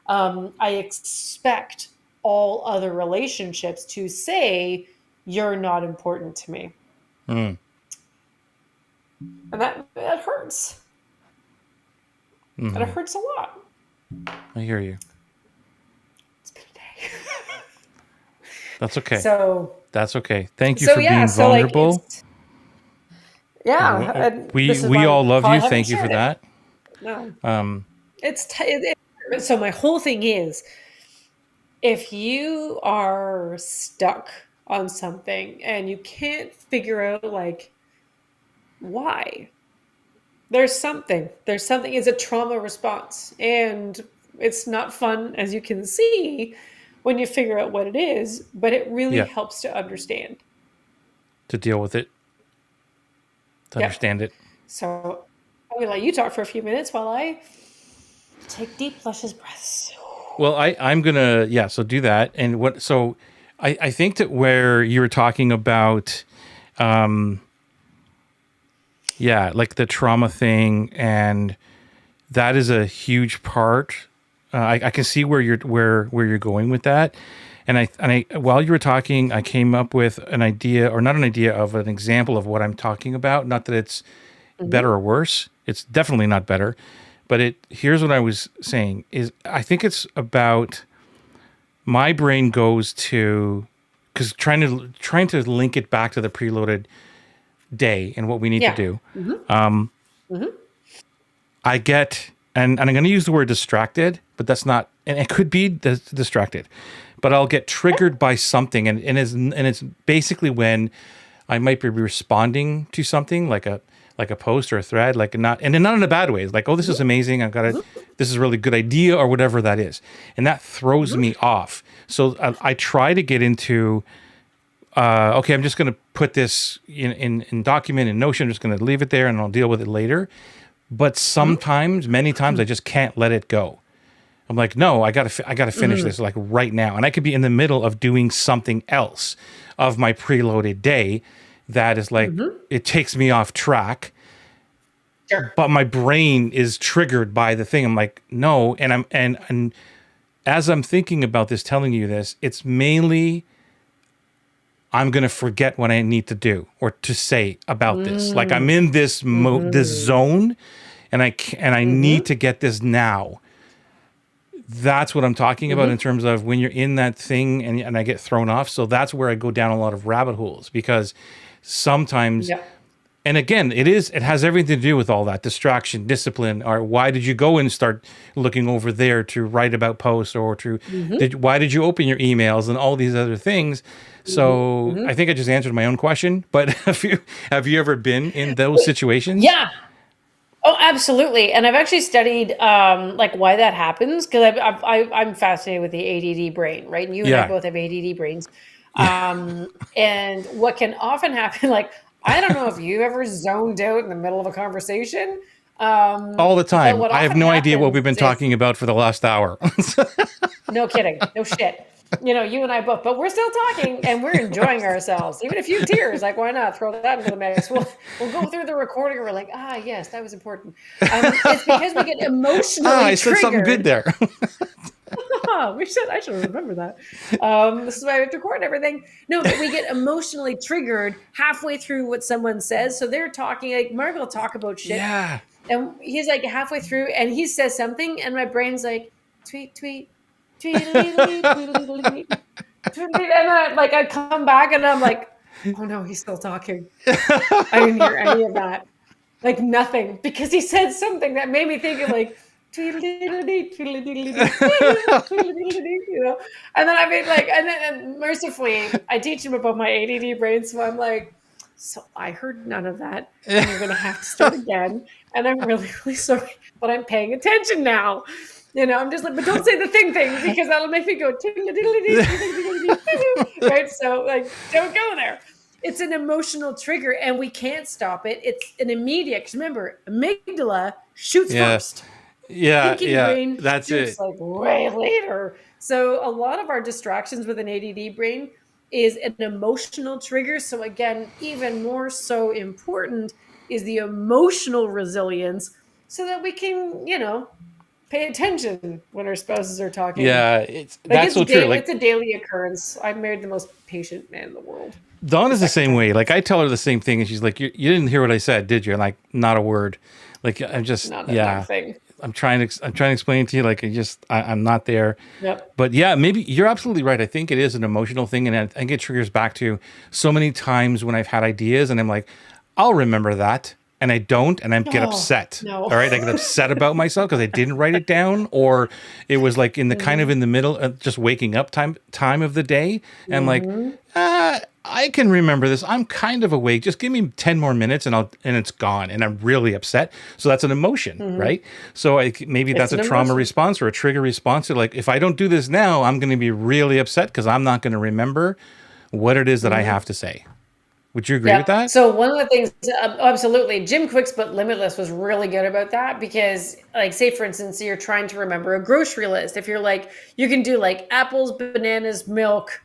I expect all other relationships to say, you're not important to me. Mm. And that hurts. Mm-hmm. And it hurts a lot. I hear you. It's been a day. That's okay. So That's okay. Thank you so for yeah, being so like vulnerable. and this is We why all love probably you. haven't Thank you for shared it. that. No, Um, so my whole thing is, if you are stuck on something and you can't figure out like why, there's something is a trauma response, and it's not fun, as you can see, when you figure out what it is, but it really yeah, helps to understand. to deal with it, to Yep. understand it. So I'm gonna let you talk for a few minutes while I take deep, luscious breaths. Well, I'm gonna so do that. And I think that where you were talking about like the trauma thing, and that is a huge part. I can see where you're going with that. And I while you were talking, I came up with an idea, or not an idea, of an example of what I'm talking about. Not that it's better Mhm. or worse. It's definitely not better. But here's what I was saying is, I think it's about, my brain goes to, because trying to link it back to the preloaded day and what we need to Yeah. do. Mhm. Mhm. I get, and I'm going to use the word distracted, but that's not, and it could be distracted, but I'll get triggered by something, and it's basically when I might be responding to something like a post or a thread, not in a bad way. It's like, oh, this is amazing. This is a really good idea, or whatever that is, and that throws Mhm. me off. So I try to get into, okay, I'm just going to put this in document in Notion. I'm just going to leave it there, and I'll deal with it later. But Mhm. sometimes, many times, I just can't let it go. I'm like, no, I gotta finish Mhm. this like right now, and I could be in the middle of doing something else of my preloaded day that is like, Mhm. it takes me off track, Sure. but my brain is triggered by the thing. I'm like, no, and as I'm thinking about this, telling you this, it's mainly, I'm gonna forget what I need to do or to say about this. Like, I'm Mm. in this Mhm. zone, and I need Mhm. to get this now. That's what I'm talking about in Mhm. terms of when you're in that thing, and I get thrown off. So that's where I go down a lot of rabbit holes, because sometimes, Yep. and again, it has everything to do with all that distraction, discipline, or why did you go and start looking over there to write about posts, or Mhm. why did you open your emails and all these other things? Mhm. So I Mhm. think I just answered my own question, but have you ever been in those situations? Yeah. Oh, absolutely. And I've actually studied like why that happens, because I'm fascinated with the ADD brain, right? And you and I Yeah. both have ADD brains. Yeah. And what can often happen, like, I don't know if you've ever zoned out in the middle of a conversation, All the but time. what I have often no idea what happens we've been is, talking about for the last hour. no kidding, no shit. You and I both, but we're still talking and we're enjoying ourselves. Even a few tears, like why not throw that into the mix? We'll go through the recording and we're like, yes, that was important. It's because we get emotionally I said something good triggered. there. I should remember that. This is why we have to record everything. No, but we get emotionally triggered halfway through what someone says. So they're talking, like Mark will talk about shit. Yeah. And he's like halfway through and he says something and my brain's like, tweet, tweet, tweedledee, tweedledee. And then I come back and I'm like, oh no, he's still talking. I didn't hear any of that. Like nothing. Because he said something that made me think of like tweedledee, tweedledee, tweedledee. And then and mercifully I teach him about my ADD brain. So I'm like, so I heard none of that. And you're gonna have to start again. And I'm really, really sorry, but I'm paying attention now. I'm just like, but don't say the thing because that'll make me go right. So don't go there. It's an emotional trigger and we can't stop it. It's an immediate, because remember, amygdala shoots first. Thinking brain that's shoots it. like way later. So a lot of our distractions with an ADD brain is an emotional trigger. So again, even more so important is the emotional resilience so that we can, pay attention when our spouses are talking. Yeah, that's so true. Like, it's a daily occurrence. I married the most patient man in the world. Dawn is the same way. Like I tell her the same thing, and she's like, "You didn't hear what I said, did you?" Like, not a word. Like I'm just not a thing. I'm trying to explain to you. Like I'm not there. Yep. But yeah, maybe you're absolutely right. I think it is an emotional thing, and I think it triggers back to so many times when I've had ideas, and I'm like, I'll remember that. And I don't, and I get upset. No. All right, I get upset about myself because I didn't write it down, or it was like in the kind of in the middle, just waking up time of the day, and like, I can remember this. I'm kind of awake. Just give me 10 more minutes, and it's gone, and I'm really upset. So that's an emotion, right? So maybe that's a trauma response or a trigger response. To like, if I don't do this now, I'm going to be really upset because I'm not going to remember what it is that I have to say. Would you agree with that? So one of the things, absolutely, Jim Quick's book Limitless was really good about that because, like, say for instance, you're trying to remember a grocery list. If you're like, you can do like apples, bananas, milk,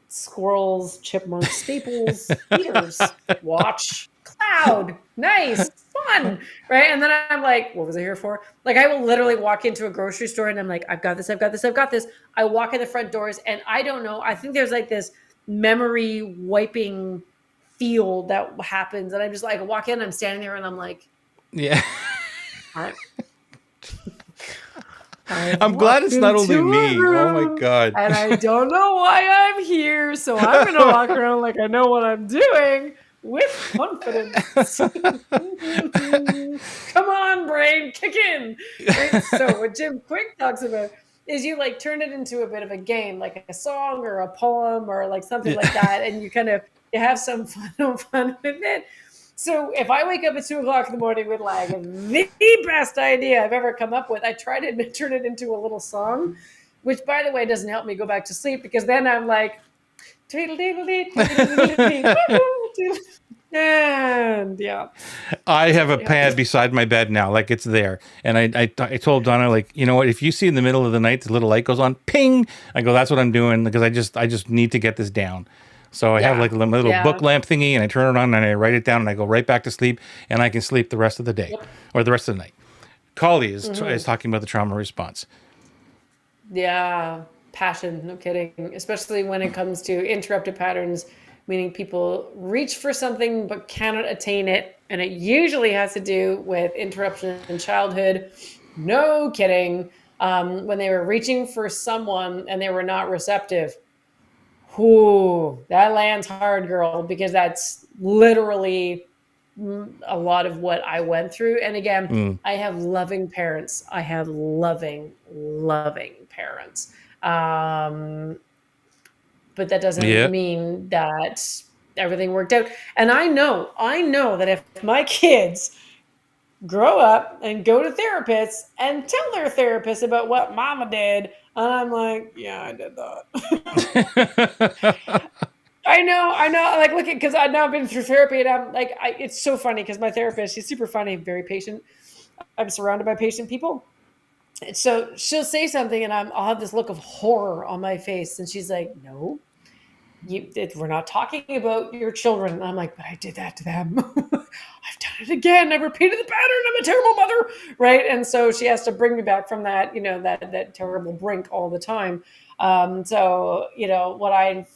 squirrels, chipmunks, staples, eaters, watch, cloud, nice, fun, right? And then I'm like, what was I here for? Like, I will literally walk into a grocery store and I'm like, I've got this, I've got this, I've got this. I walk in the front doors and I don't know. I think there's like this memory wiping feel that happens, and I'm just like, I walk in, I'm standing there, and I'm like, yeah. I'm glad it's not only me. Oh my God. And I don't know why I'm here, so I'm gonna walk around like I know what I'm doing with confidence. Come on, brain, kick in. Right? So what Jim Quick talks about is you like turn it into a bit of a game, like a song or a poem or like something like that, and you kind of have some fun with it. So if I wake up at 2 o'clock in the morning with like the best idea I've ever come up with, I try to turn it into a little song, which by the way doesn't help me go back to sleep because then I'm like, and yeah. I have a pad beside my bed now, like it's there. And I told Donna, like, you know what, if you see in the middle of the night the little light goes on, ping, I go, that's what I'm doing because I just need to get this down. So I have like a little book lamp thingy and I turn it on and I write it down and I go right back to sleep and I can sleep the rest of the day or the rest of the night. Collie is talking about the trauma response. Yeah, passion, no kidding. Especially when it comes to interrupted patterns, meaning people reach for something but cannot attain it. And it usually has to do with interruption in childhood. No kidding. When they were reaching for someone and they were not receptive. Ooh, that lands hard, girl, because that's literally a lot of what I went through. And again, I have loving parents. I have loving parents. But that doesn't mean that everything worked out. And I know that if my kids grow up and go to therapists and tell their therapist about what mama did, and I'm like, yeah, I did that. I know. Like, look, because I've now been through therapy, and I'm like, it's so funny because my therapist, she's super funny, very patient. I'm surrounded by patient people, So she'll say something, and I'll have this look of horror on my face, and she's like, "No, we're not talking about your children." And I'm like, "But I did that to them. I've done it again. I repeated the pattern. I'm a terrible mother." Right. And so she has to bring me back from that, that terrible brink all the time. So, what I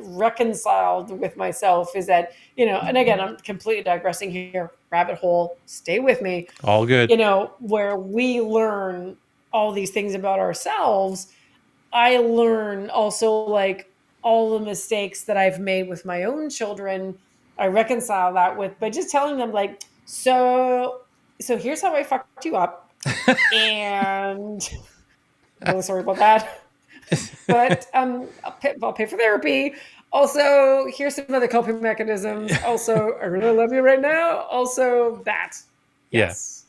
reconciled with myself is that, and again, I'm completely digressing here, rabbit hole, stay with me, All good. where we learn all these things about ourselves. I learn also, like, all the mistakes that I've made with my own children. I reconcile that with by just telling them, like, so here's how I fucked you up, and really sorry about that. But I'll pay for therapy. Also, here's some other coping mechanisms. Also, I really love you right now. Also, that. Yeah. Yes.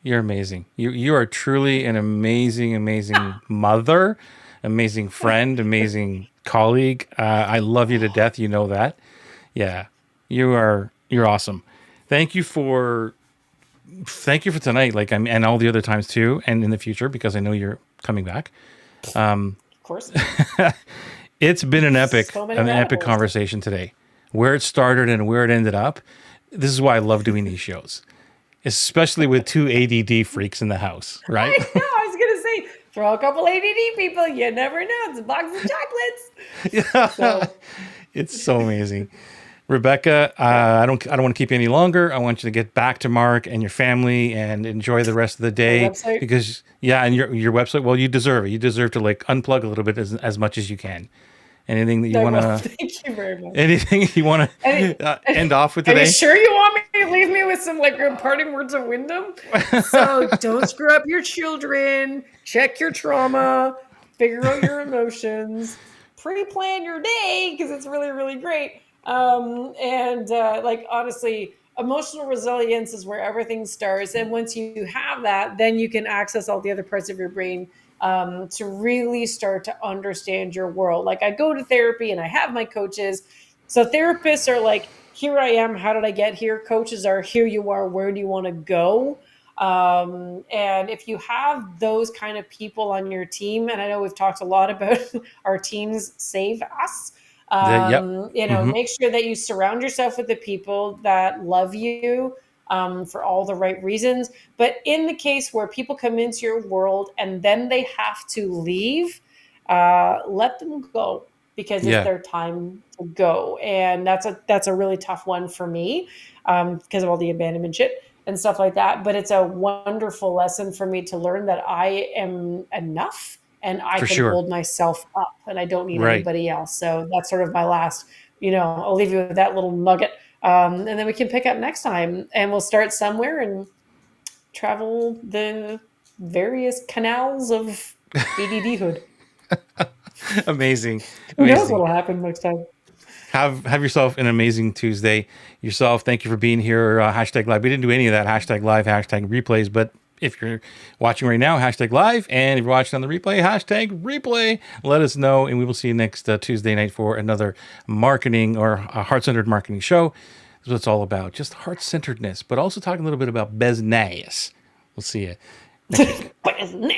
You're amazing. You are truly an amazing, amazing mother, amazing friend, amazing colleague. I love you to death. You know that. Yeah. You're awesome. Thank you for tonight. Like, and all the other times too, and in the future, because I know you're coming back. Of course. It's been an epic So many rabbit holes. conversation today. Where it started and where it ended up. This is why I love doing these shows, especially with two ADD freaks in the house, right? I know. I was gonna say, throw a couple ADD people. You never know. It's a box of chocolates. So It's so amazing. Rebecca, I don't want to keep you any longer. I want you to get back to Mark and your family and enjoy the rest of the day. website? Because and your website. Well, you deserve it. You deserve to, like, unplug a little bit as much as you can. Anything that you want to? Thank you very much. Anything you want to end off with Are today? you sure you want me to leave me with some, like, parting words of wisdom? So don't screw up your children. Check your trauma. Figure out your emotions. Pre-plan your day, because it's really, really great. Like, honestly, emotional resilience is where everything starts. And once you have that, then you can access all the other parts of your brain, to really start to understand your world. Like, I go to therapy and I have my coaches. So therapists are like, here I am, how did I get here? Coaches are, here you are, where do you want to go? And if you have those kind of people on your team, and I know we've talked a lot about our teams save us, Yep. make sure that you surround yourself with the people that love you, for all the right reasons. But in the case where people come into your world and then they have to leave, let them go, because it's Yeah. their time to go. And that's a really tough one for me, because of all the abandonment shit and stuff like that. But it's a wonderful lesson for me to learn that I am enough and I For can sure. hold myself up and I don't need Right. anybody else. So that's sort of my last, I'll leave you with that little nugget. And then we can pick up next time, and we'll start somewhere and travel the various canals of ADD-hood. Amazing. Who knows Amazing. what'll happen next time? Have yourself an amazing Tuesday. Yourself, thank you for being here. Hashtag live. We didn't do any of that. Hashtag live, hashtag replays. But if you're watching right now, hashtag live. And if you're watching on the replay, hashtag replay. Let us know. And we will see you next Tuesday night for another marketing or heart-centered marketing show. That's what it's all about. Just heart-centeredness, but also talking a little bit about business. We'll see you next week. Business.